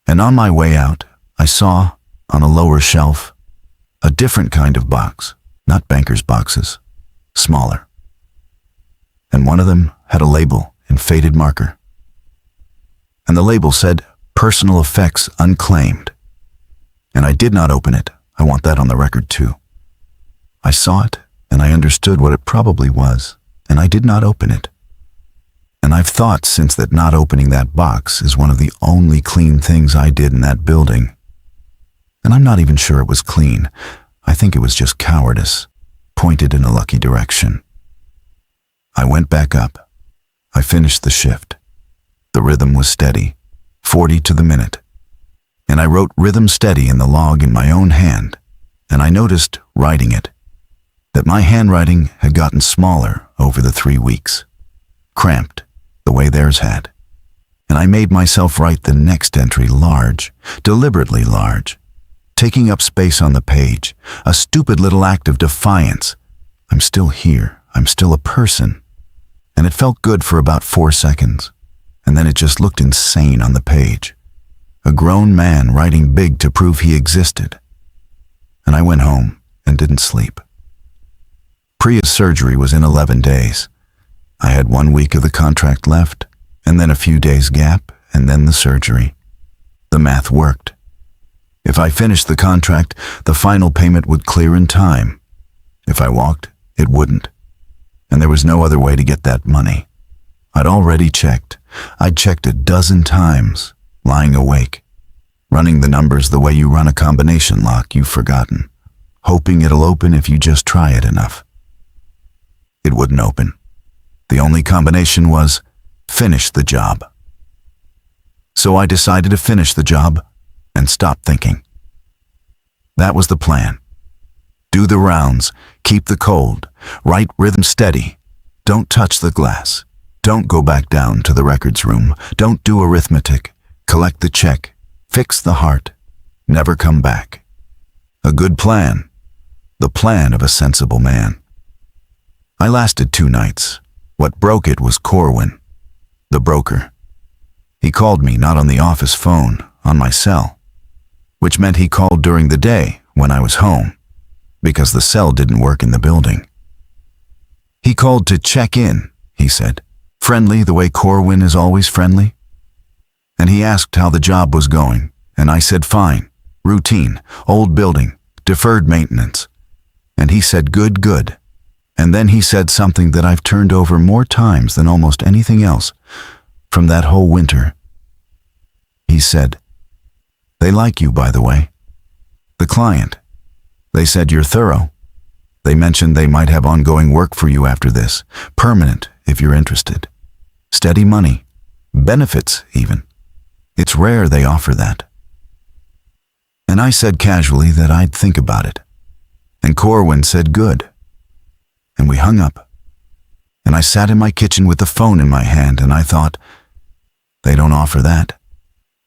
And on my way out, I saw, on a lower shelf, a different kind of box, not bankers' boxes, smaller. And one of them had a label in faded marker. And the label said, personal effects unclaimed. And I did not open it. I want that on the record too. I saw it, and I understood what it probably was, and I did not open it. And I've thought since that not opening that box is one of the only clean things I did in that building. And I'm not even sure it was clean. I think it was just cowardice, pointed in a lucky direction. I went back up. I finished the shift. The rhythm was steady, 40 to the minute. And I wrote rhythm steady in the log in my own hand, and I noticed, writing it, that my handwriting had gotten smaller over the 3 weeks, cramped the way theirs had. And I made myself write the next entry large, deliberately large, taking up space on the page, a stupid little act of defiance. I'm still here. I'm still a person. And it felt good for about 4 seconds, and then it just looked insane on the page. A grown man writing big to prove he existed. And I went home and didn't sleep. Priya's surgery was in 11 days. I had 1 week of the contract left, and then a few days gap, and then the surgery. The math worked. If I finished the contract, the final payment would clear in time. If I walked, it wouldn't. And there was no other way to get that money. I'd already checked. I'd checked a dozen times, lying awake, running the numbers the way you run a combination lock you've forgotten, hoping it'll open if you just try it enough. It wouldn't open. The only combination was, finish the job. So I decided to finish the job and stop thinking. That was the plan. Do the rounds, keep the cold, write rhythm steady, don't touch the glass, don't go back down to the records room, don't do arithmetic, collect the check, fix the heart, never come back. A good plan, the plan of a sensible man. I lasted 2 nights. What broke it was Corwin, the broker. He called me not on the office phone, on my cell, which meant he called during the day when I was home, because the cell didn't work in the building. He called to check in, he said, friendly the way Corwin is always friendly. And he asked how the job was going, and I said fine, routine, old building, deferred maintenance. And he said good. And then he said something that I've turned over more times than almost anything else from that whole winter. He said, they like you, by the way. The client. They said you're thorough. They mentioned they might have ongoing work for you after this, permanent if you're interested. Steady money, benefits even. It's rare they offer that. And I said casually that I'd think about it. And Corwin said good. And we hung up. And I sat in my kitchen with the phone in my hand, and I thought, they don't offer that.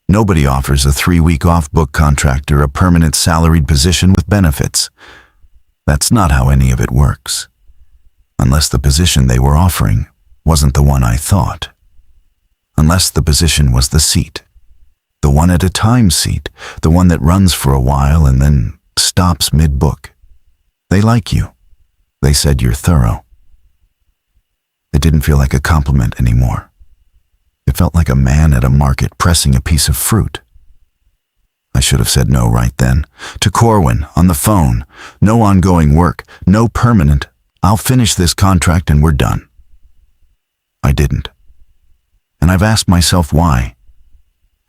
Nobody offers a 3-week off-book contract or a permanent salaried position with benefits. That's not how any of it works. Unless the position they were offering wasn't the one I thought. Unless the position was the seat. The one at a time seat, the one that runs for a while and then stops mid-book. They like you. They said you're thorough. It didn't feel like a compliment anymore. It felt like a man at a market pressing a piece of fruit. I should have said no right then. To Corwin, on the phone. No ongoing work, no permanent. I'll finish this contract and we're done. I didn't. And I've asked myself why.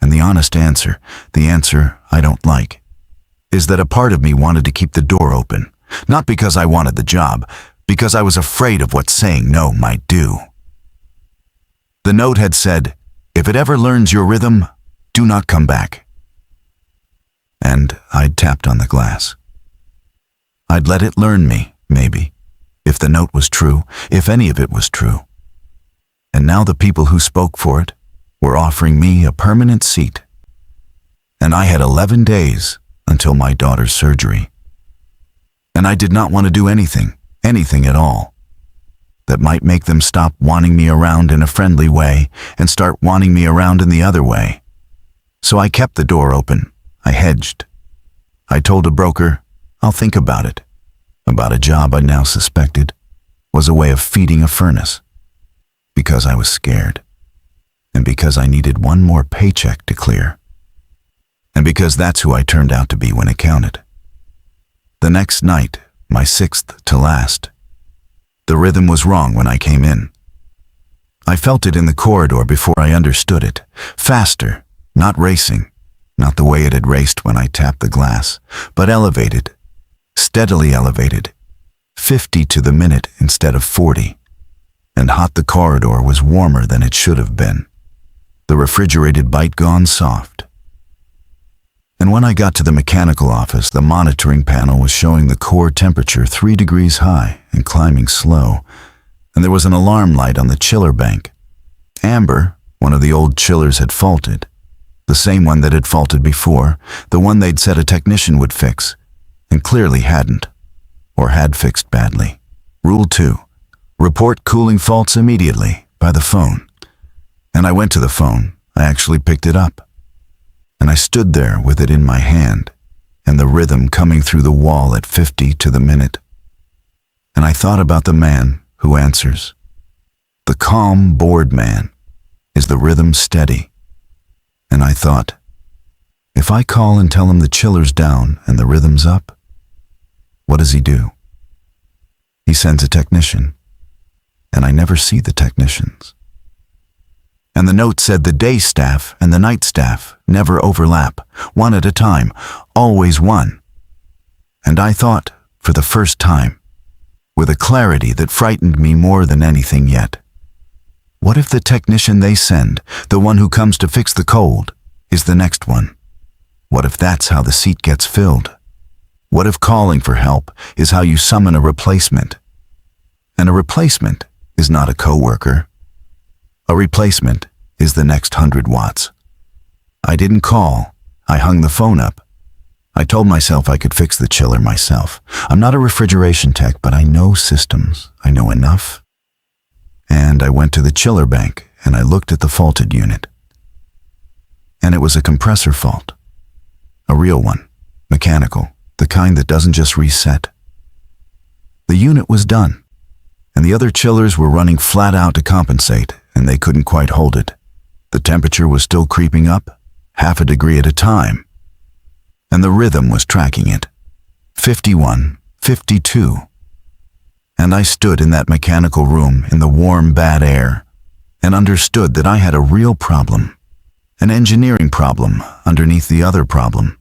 And the honest answer, the answer I don't like, is that a part of me wanted to keep the door open. Not because I wanted the job, because I was afraid of what saying no might do. The note had said, if it ever learns your rhythm, do not come back. And I'd tapped on the glass. I'd let it learn me, maybe, if the note was true, if any of it was true. And now the people who spoke for it were offering me a permanent seat. And I had 11 days until my daughter's surgery. And I did not want to do anything at all, that might make them stop wanting me around in a friendly way and start wanting me around in the other way. So I kept the door open. I hedged. I told a broker, I'll think about it. About a job I now suspected was a way of feeding a furnace. Because I was scared. And because I needed one more paycheck to clear. And because that's who I turned out to be when it counted. The next night, my 6th to last, the rhythm was wrong when I came in. I felt it in the corridor before I understood it. Faster, not racing, not the way it had raced when I tapped the glass, but elevated, steadily elevated, 50 to the minute instead of 40. And hot the corridor was warmer than it should have been. The refrigerated bite gone soft. And when I got to the mechanical office, the monitoring panel was showing the core temperature 3 degrees high and climbing slow, and there was an alarm light on the chiller bank. Amber, one of the old chillers, had faulted. The same one that had faulted before, the one they'd said a technician would fix, and clearly hadn't, or had fixed badly. Rule 2. Report cooling faults immediately, by the phone. And I went to the phone. I actually picked it up. And I stood there with it in my hand, and the rhythm coming through the wall at 50 to the minute. And I thought about the man who answers. The calm, bored man. Is the rhythm steady? And I thought, if I call and tell him the chiller's down and the rhythm's up, what does he do? He sends a technician, and I never see the technicians. And the note said the day staff and the night staff never overlap, one at a time, always one. And I thought, for the first time, with a clarity that frightened me more than anything yet, what if the technician they send, the one who comes to fix the cold, is the next one? What if that's how the seat gets filled? What if calling for help is how you summon a replacement? And a replacement is not a coworker. A replacement is the next 100 watts. I didn't call. I hung the phone up. I told myself I could fix the chiller myself. I'm not a refrigeration tech, but I know systems. I know enough. And I went to the chiller bank and I looked at the faulted unit. And it was a compressor fault. A real one. Mechanical. The kind that doesn't just reset. The unit was done. And the other chillers were running flat out to compensate, and they couldn't quite hold it. The temperature was still creeping up, 1/2 a degree at a time. And the rhythm was tracking it. 51, 52. And I stood in that mechanical room in the warm, bad air, and understood that I had a real problem, an engineering problem underneath the other problem,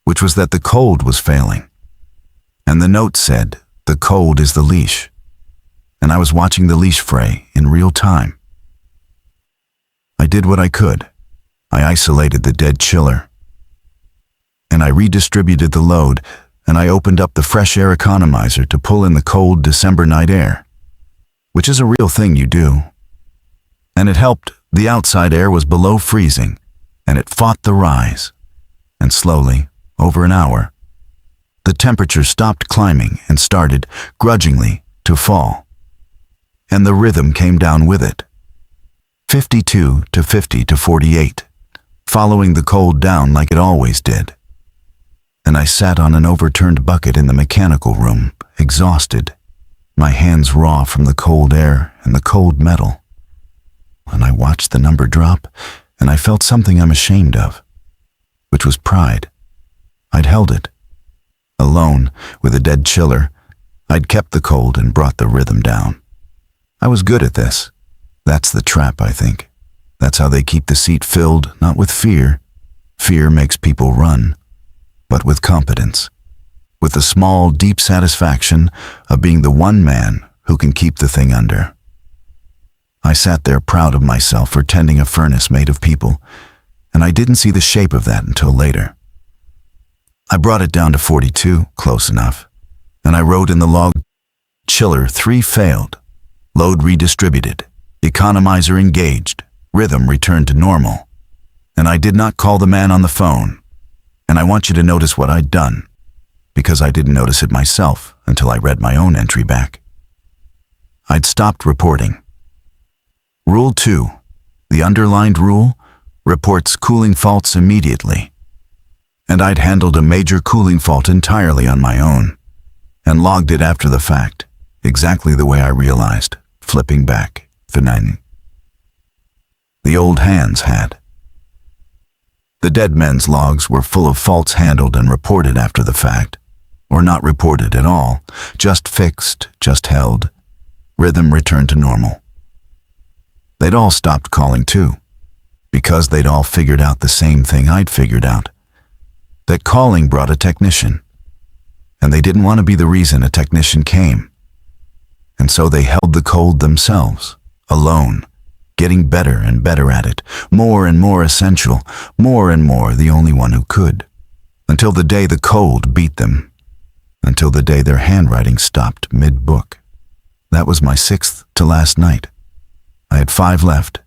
which was that the cold was failing. And the note said, the cold is the leash. And I was watching the leash fray in real time. I did what I could. I isolated the dead chiller. And I redistributed the load, and I opened up the fresh air economizer to pull in the cold December night air, which is a real thing you do. And it helped. The outside air was below freezing, and it fought the rise. And slowly, over an hour, the temperature stopped climbing and started, grudgingly, to fall. And the rhythm came down with it. 52 to 50 to 48, following the cold down like it always did. And I sat on an overturned bucket in the mechanical room, exhausted, my hands raw from the cold air and the cold metal. And I watched the number drop, and I felt something I'm ashamed of, which was pride. I'd held it. Alone, with a dead chiller, I'd kept the cold and brought the rhythm down. I was good at this. That's the trap, I think. That's how they keep the seat filled, not with fear. Fear makes people run, but with competence. With the small, deep satisfaction of being the one man who can keep the thing under. I sat there proud of myself for tending a furnace made of people, and I didn't see the shape of that until later. I brought it down to 42, close enough, and I wrote in the log, chiller 3 failed. Load redistributed, economizer engaged, rhythm returned to normal. And I did not call the man on the phone. And I want you to notice what I'd done, because I didn't notice it myself until I read my own entry back. I'd stopped reporting. Rule 2, the underlined rule, reports cooling faults immediately. And I'd handled a major cooling fault entirely on my own, and logged it after the fact, exactly the way I realized. Flipping back, the old hands had. The dead men's logs were full of faults handled and reported after the fact, or not reported at all, just fixed, just held. Rhythm returned to normal. They'd all stopped calling too, because they'd all figured out the same thing I'd figured out, that calling brought a technician, and they didn't want to be the reason a technician came. And so they held the cold themselves, alone, getting better and better at it, more and more essential, more and more the only one who could, until the day the cold beat them, until the day their handwriting stopped mid-book. That was my 6th to last night. I had 5 left.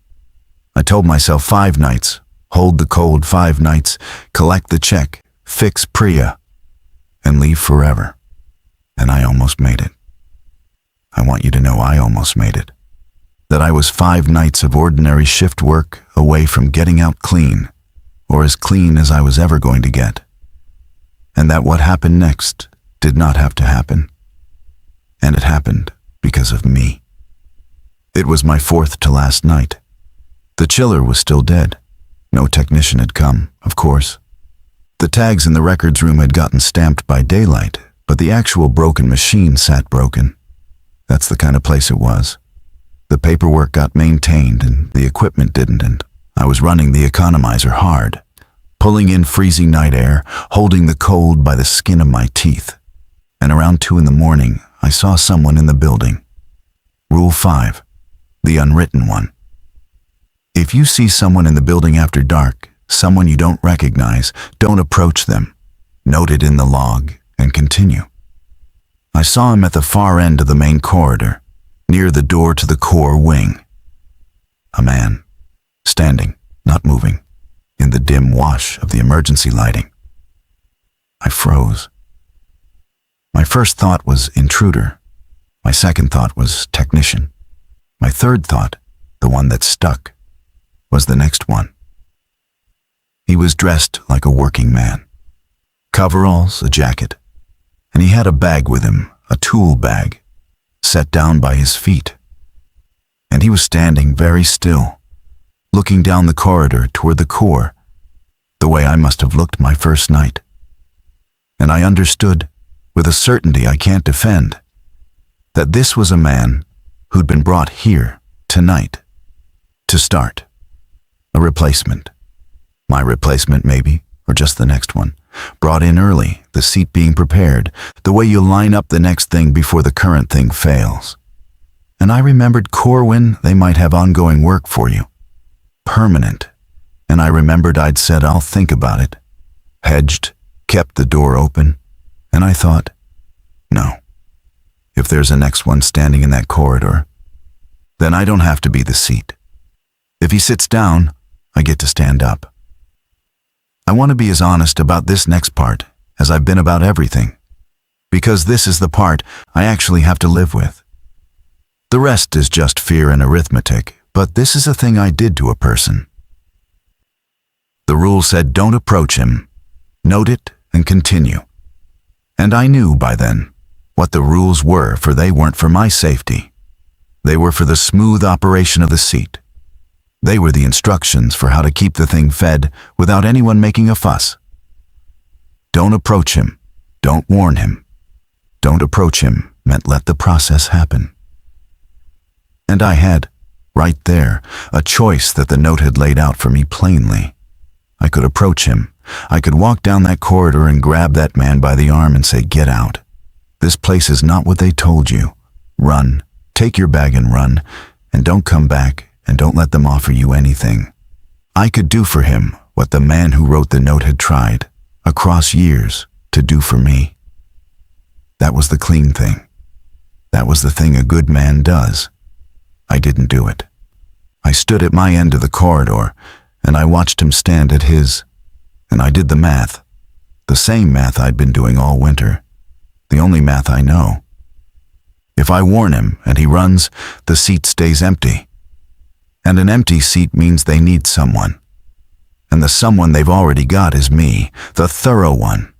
I told myself 5 nights, hold the cold 5 nights, collect the check, fix Priya, and leave forever. And I almost made it. I want you to know I almost made it. That I was 5 nights of ordinary shift work away from getting out clean, or as clean as I was ever going to get. And that what happened next did not have to happen. And it happened because of me. It was my 4th to last night. The chiller was still dead. No technician had come, of course. The tags in the records room had gotten stamped by daylight, but the actual broken machine sat broken. That's the kind of place it was. The paperwork got maintained and the equipment didn't, and I was running the economizer hard, pulling in freezing night air, holding the cold by the skin of my teeth. And around 2 in the morning, I saw someone in the building. Rule 5, the unwritten one. If you see someone in the building after dark, someone you don't recognize, don't approach them. Note it in the log and continue. I saw him at the far end of the main corridor, near the door to the core wing. A man, standing, not moving, in the dim wash of the emergency lighting. I froze. My first thought was intruder. My second thought was technician. My third thought, the one that stuck, was the next one. He was dressed like a working man. Coveralls, a jacket, and he had a bag with him, a tool bag, set down by his feet. And he was standing very still, looking down the corridor toward the core, the way I must have looked my first night. And I understood, with a certainty I can't defend, that this was a man who'd been brought here tonight to start. A replacement. My replacement maybe, or just the next one. Brought in early, the seat being prepared, the way you line up the next thing before the current thing fails. And I remembered Corwin, they might have ongoing work for you. Permanent. And I remembered I'd said I'll think about it. Hedged, kept the door open, and I thought, no. If there's a next one standing in that corridor, then I don't have to be the seat. If he sits down, I get to stand up. I want to be as honest about this next part as I've been about everything, because this is the part I actually have to live with. The rest is just fear and arithmetic, but this is a thing I did to a person. The rule said don't approach him, note it and continue. And I knew by then what the rules were, for they weren't for my safety. They were for the smooth operation of the seat. They were the instructions for how to keep the thing fed without anyone making a fuss. Don't approach him. Don't warn him. Don't approach him meant let the process happen. And I had, right there, a choice that the note had laid out for me plainly. I could approach him. I could walk down that corridor and grab that man by the arm and say, get out. This place is not what they told you. Run. Take your bag and run. And don't come back. And don't let them offer you anything. I could do for him what the man who wrote the note had tried, across years, to do for me. That was the clean thing. That was the thing a good man does. I didn't do it. I stood at my end of the corridor, and I watched him stand at his, and I did the math. The same math I'd been doing all winter. The only math I know. If I warn him and he runs, the seat stays empty. And an empty seat means they need someone. And the someone they've already got is me, the thorough one,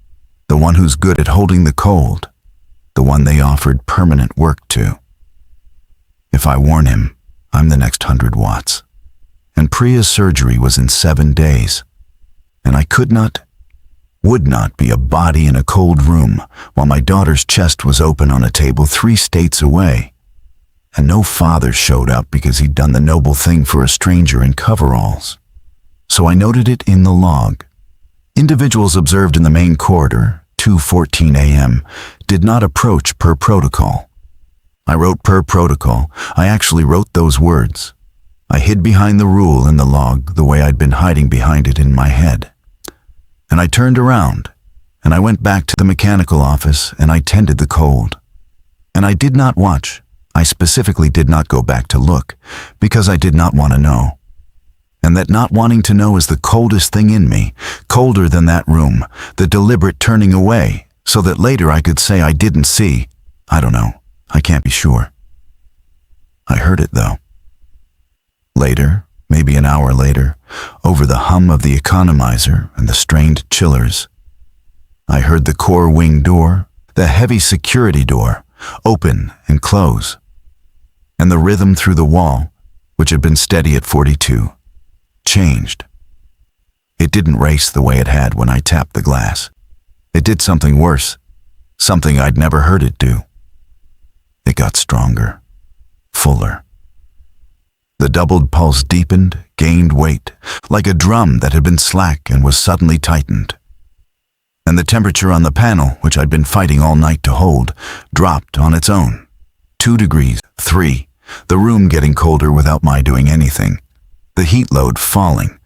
the one who's good at holding the cold, the one they offered permanent work to. If I warn him, I'm the next 100 watts. And Priya's surgery was in 7 days. And I would not be a body in a cold room while my daughter's chest was open on a table 3 states away. And no father showed up because he'd done the noble thing for a stranger in coveralls. So I noted it in the log. Individuals observed in the main corridor, 2:14 a.m., did not approach per protocol. I wrote per protocol. I actually wrote those words. I hid behind the rule in the log the way I'd been hiding behind it in my head. And I turned around, and I went back to the mechanical office, and I tended the cold. And I did not watch. I specifically did not go back to look, because I did not want to know. And that not wanting to know is the coldest thing in me, colder than that room, the deliberate turning away, so that later I could say I didn't see. I don't know. I can't be sure. I heard it, though. Later, maybe an hour later, over the hum of the economizer and the strained chillers, I heard the core wing door, the heavy security door, open and close, and the rhythm through the wall, which had been steady at 42, changed. It didn't race the way it had when I tapped the glass. It did something worse, something I'd never heard it do. It got stronger, fuller. The doubled pulse deepened, gained weight, like a drum that had been slack and was suddenly tightened. And the temperature on the panel, which I'd been fighting all night to hold, dropped on its own. 2 degrees, 3, the room getting colder without my doing anything. The heat load falling,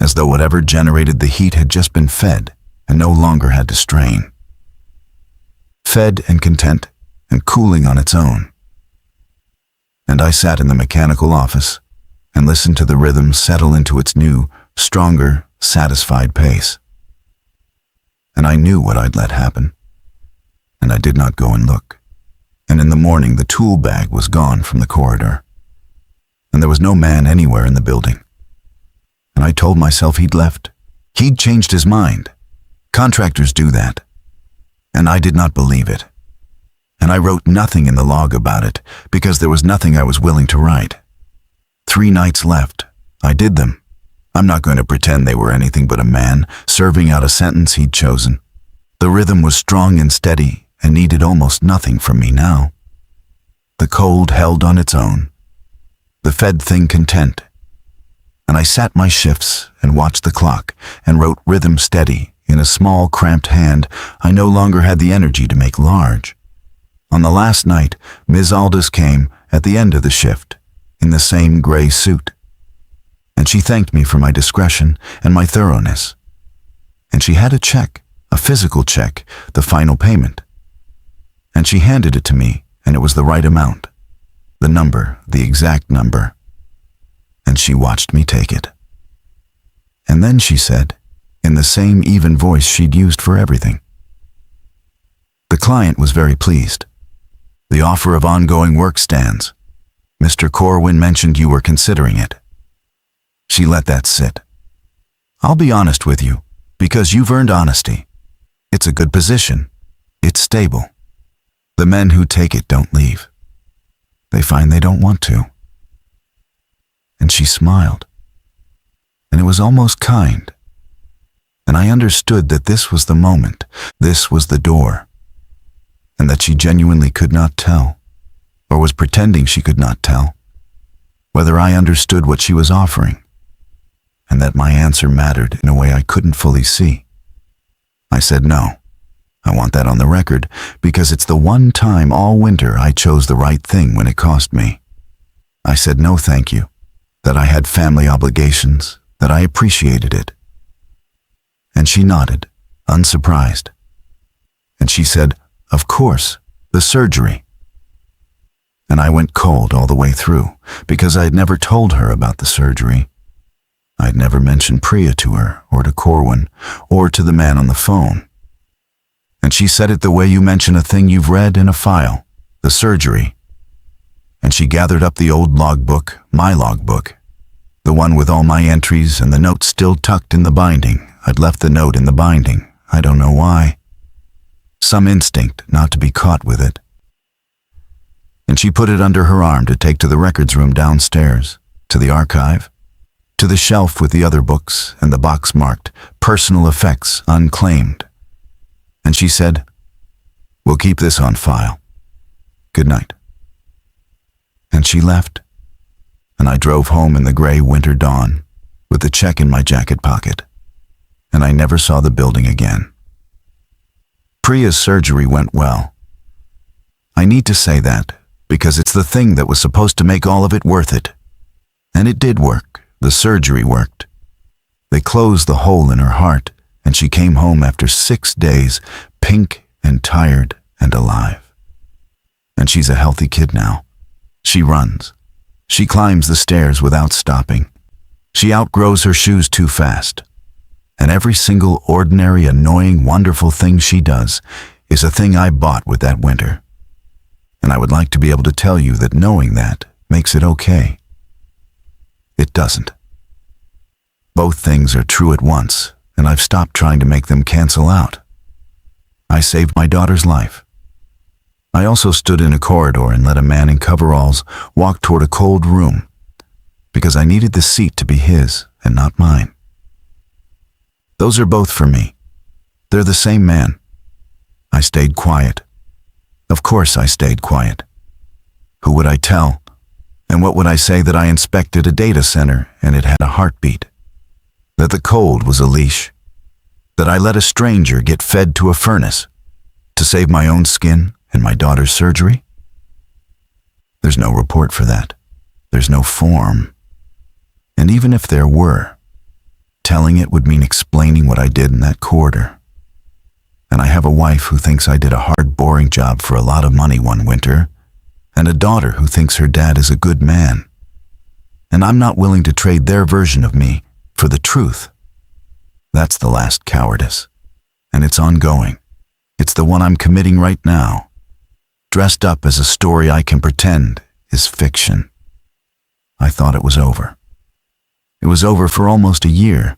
as though whatever generated the heat had just been fed and no longer had to strain. Fed and content and cooling on its own. And I sat in the mechanical office and listened to the rhythm settle into its new, stronger, satisfied pace. And I knew what I'd let happen. And I did not go and look. And in the morning the tool bag was gone from the corridor. And there was no man anywhere in the building. And I told myself he'd left. He'd changed his mind. Contractors do that. And I did not believe it. And I wrote nothing in the log about it because there was nothing I was willing to write. 3 nights left. I did them. I'm not going to pretend they were anything but a man serving out a sentence he'd chosen. The rhythm was strong and steady and needed almost nothing from me now. The cold held on its own. The fed thing content. And I sat my shifts and watched the clock and wrote rhythm steady in a small cramped hand I no longer had the energy to make large. On the last night, Ms. Aldous came at the end of the shift in the same gray suit. And she thanked me for my discretion and my thoroughness. And she had a check, a physical check, the final payment. And she handed it to me, and it was the right amount. The number, the exact number. And she watched me take it. And then she said, in the same even voice she'd used for everything. The client was very pleased. The offer of ongoing work stands. Mr. Corwin mentioned you were considering it. She let that sit. I'll be honest with you, because you've earned honesty. It's a good position. It's stable. The men who take it don't leave. They find they don't want to. And she smiled. And it was almost kind. And I understood that this was the moment, this was the door, and that she genuinely could not tell, or was pretending she could not tell, whether I understood what she was offering, and that my answer mattered in a way I couldn't fully see. I said no. I want that on the record, because it's the one time all winter I chose the right thing when it cost me. I said no thank you, that I had family obligations, that I appreciated it. And she nodded, unsurprised. And she said, of course, the surgery. And I went cold all the way through, because I had never told her about the surgery. I'd never mentioned Priya to her, or to Corwin, or to the man on the phone. And she said it the way you mention a thing you've read in a file, the surgery. And she gathered up the old logbook, my logbook, the one with all my entries and the note still tucked in the binding. I'd left the note in the binding. I don't know why. Some instinct not to be caught with it. And she put it under her arm to take to the records room downstairs, to the archive. to the shelf with the other books and the box marked Personal Effects Unclaimed. And she said, "We'll keep this on file. Good night." And she left, and I drove home in the gray winter dawn with the check in my jacket pocket, and I never saw the building again. Priya's surgery went well. I need to say that because it's the thing that was supposed to make all of it worth it. And it did work. The surgery worked. They closed the hole in her heart, and she came home after 6 days, pink and tired and alive. And she's a healthy kid now. She runs. She climbs the stairs without stopping. She outgrows her shoes too fast. And every single ordinary, annoying, wonderful thing she does is a thing I bought with that winter. And I would like to be able to tell you that knowing that makes it okay. It doesn't. Both things are true at once, and I've stopped trying to make them cancel out. I saved my daughter's life. I also stood in a corridor and let a man in coveralls walk toward a cold room because I needed the seat to be his and not mine. Those are both for me. They're the same man. I stayed quiet. Of course I stayed quiet. Who would I tell? And what would I say that I inspected a data center and it had a heartbeat? That the cold was a leash? That I let a stranger get fed to a furnace to save my own skin and my daughter's surgery? There's no report for that. There's no form. And even if there were, telling it would mean explaining what I did in that corridor. And I have a wife who thinks I did a hard, boring job for a lot of money one winter, and a daughter who thinks her dad is a good man. And I'm not willing to trade their version of me for the truth. That's the last cowardice. And it's ongoing. It's the one I'm committing right now. Dressed up as a story I can pretend is fiction. I thought it was over. It was over for almost a year.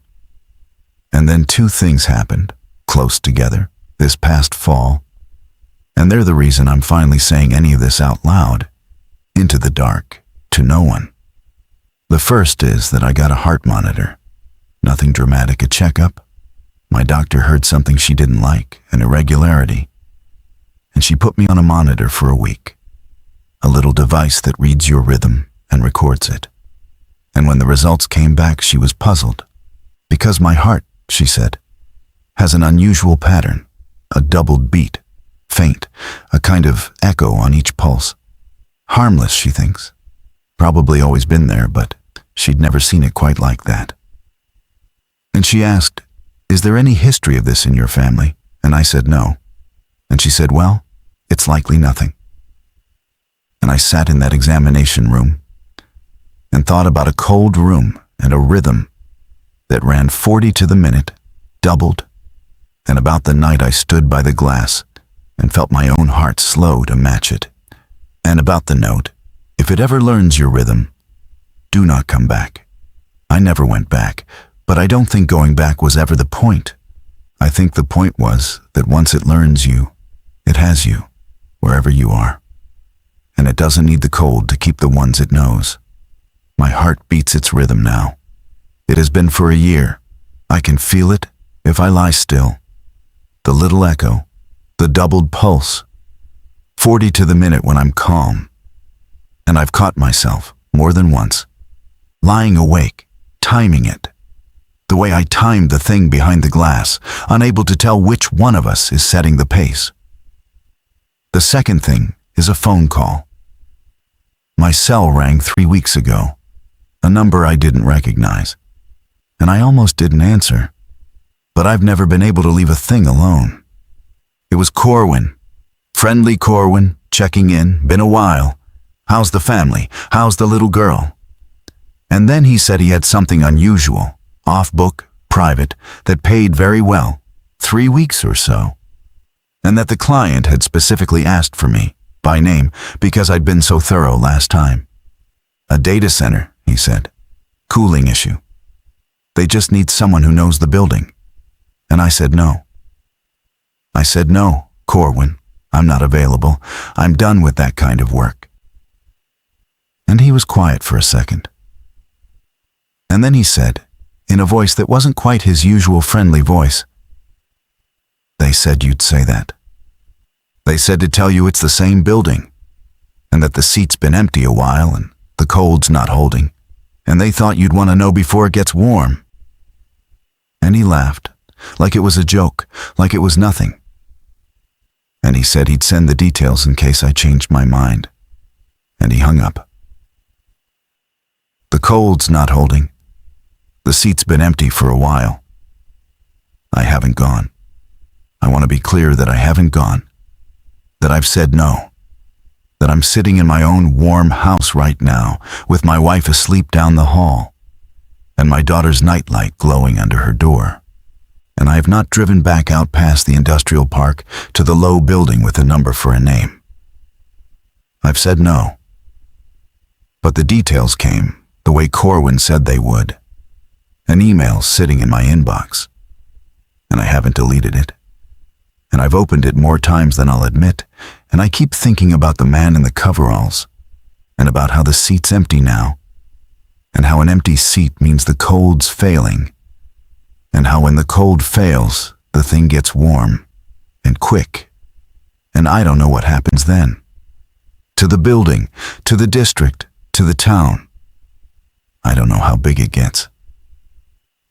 And then 2 things happened, close together, this past fall. And they're the reason I'm finally saying any of this out loud, into the dark, to no one. The first is that I got a heart monitor. Nothing dramatic, a checkup. My doctor heard something she didn't like, an irregularity. And she put me on a monitor for a week. A little device that reads your rhythm and records it. And when the results came back, she was puzzled. Because my heart, she said, has an unusual pattern, a doubled beat, faint, a kind of echo on each pulse. Harmless, she thinks. Probably always been there, but she'd never seen it quite like that. And she asked, "Is there any history of this in your family?" And I said no. And she said, "Well, it's likely nothing." And I sat in that examination room and thought about a cold room and a rhythm that ran 40 to the minute, doubled, and about the night I stood by the glass and felt my own heart slow to match it. And about the note, "If it ever learns your rhythm, do not come back." I never went back, but I don't think going back was ever the point. I think the point was that once it learns you, it has you, wherever you are. And it doesn't need the cold to keep the ones it knows. My heart beats its rhythm now. It has been for a year. I can feel it if I lie still. The little echo, the doubled pulse, 40 to the minute when I'm calm. And I've caught myself, more than once, lying awake, timing it. The way I timed the thing behind the glass, unable to tell which one of us is setting the pace. The second thing is a phone call. My cell rang 3 weeks ago, a number I didn't recognize, and I almost didn't answer, but I've never been able to leave a thing alone. It was Corwin, friendly Corwin, checking in, been a while. How's the family? How's the little girl? And then he said he had something unusual, off book, private, that paid very well, 3 weeks or so, and that the client had specifically asked for me, by name, because I'd been so thorough last time. A data center, he said. Cooling issue. They just need someone who knows the building. And I said no. I said no, Corwin, I'm not available. I'm done with that kind of work. And he was quiet for a second. And then he said, in a voice that wasn't quite his usual friendly voice, "They said you'd say that. They said to tell you it's the same building, and that the seat's been empty a while and the cold's not holding, and they thought you'd want to know before it gets warm." And he laughed, like it was a joke, like it was nothing. And he said he'd send the details in case I changed my mind. And he hung up. The cold's not holding. The seat's been empty for a while. I haven't gone. I want to be clear that I haven't gone. That I've said no. That I'm sitting in my own warm house right now, with my wife asleep down the hall, and my daughter's nightlight glowing under her door. And I have not driven back out past the industrial park to the low building with a number for a name. I've said no. But the details came the way Corwin said they would. An email sitting in my inbox. And I haven't deleted it. And I've opened it more times than I'll admit, and I keep thinking about the man in the coveralls, and about how the seat's empty now, and how an empty seat means the cold's failing, and how when the cold fails, the thing gets warm, and quick, and I don't know what happens then. To the building, to the district, to the town. I don't know how big it gets.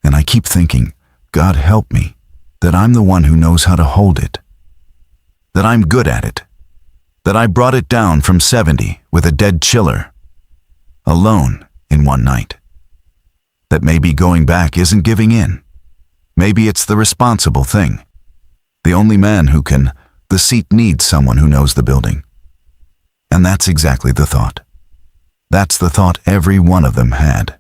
And I keep thinking, God help me, that I'm the one who knows how to hold it. That I'm good at it. That I brought it down from 70 with a dead chiller. Alone in one night. That maybe going back isn't giving in. Maybe it's the responsible thing. The only man who can. The seat needs someone who knows the building. And that's exactly the thought. That's the thought every one of them had.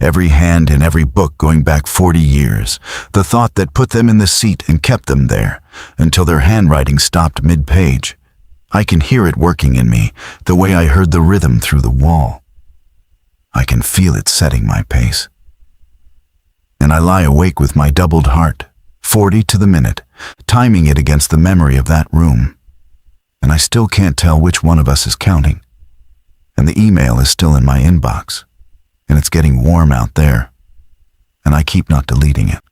Every hand in every book going back 40 years. The thought that put them in the seat and kept them there until their handwriting stopped mid-page. I can hear it working in me, the way I heard the rhythm through the wall. I can feel it setting my pace. And I lie awake with my doubled heart, 40 to the minute, timing it against the memory of that room. And I still can't tell which one of us is counting. And the email is still in my inbox. And it's getting warm out there, and I keep not deleting it.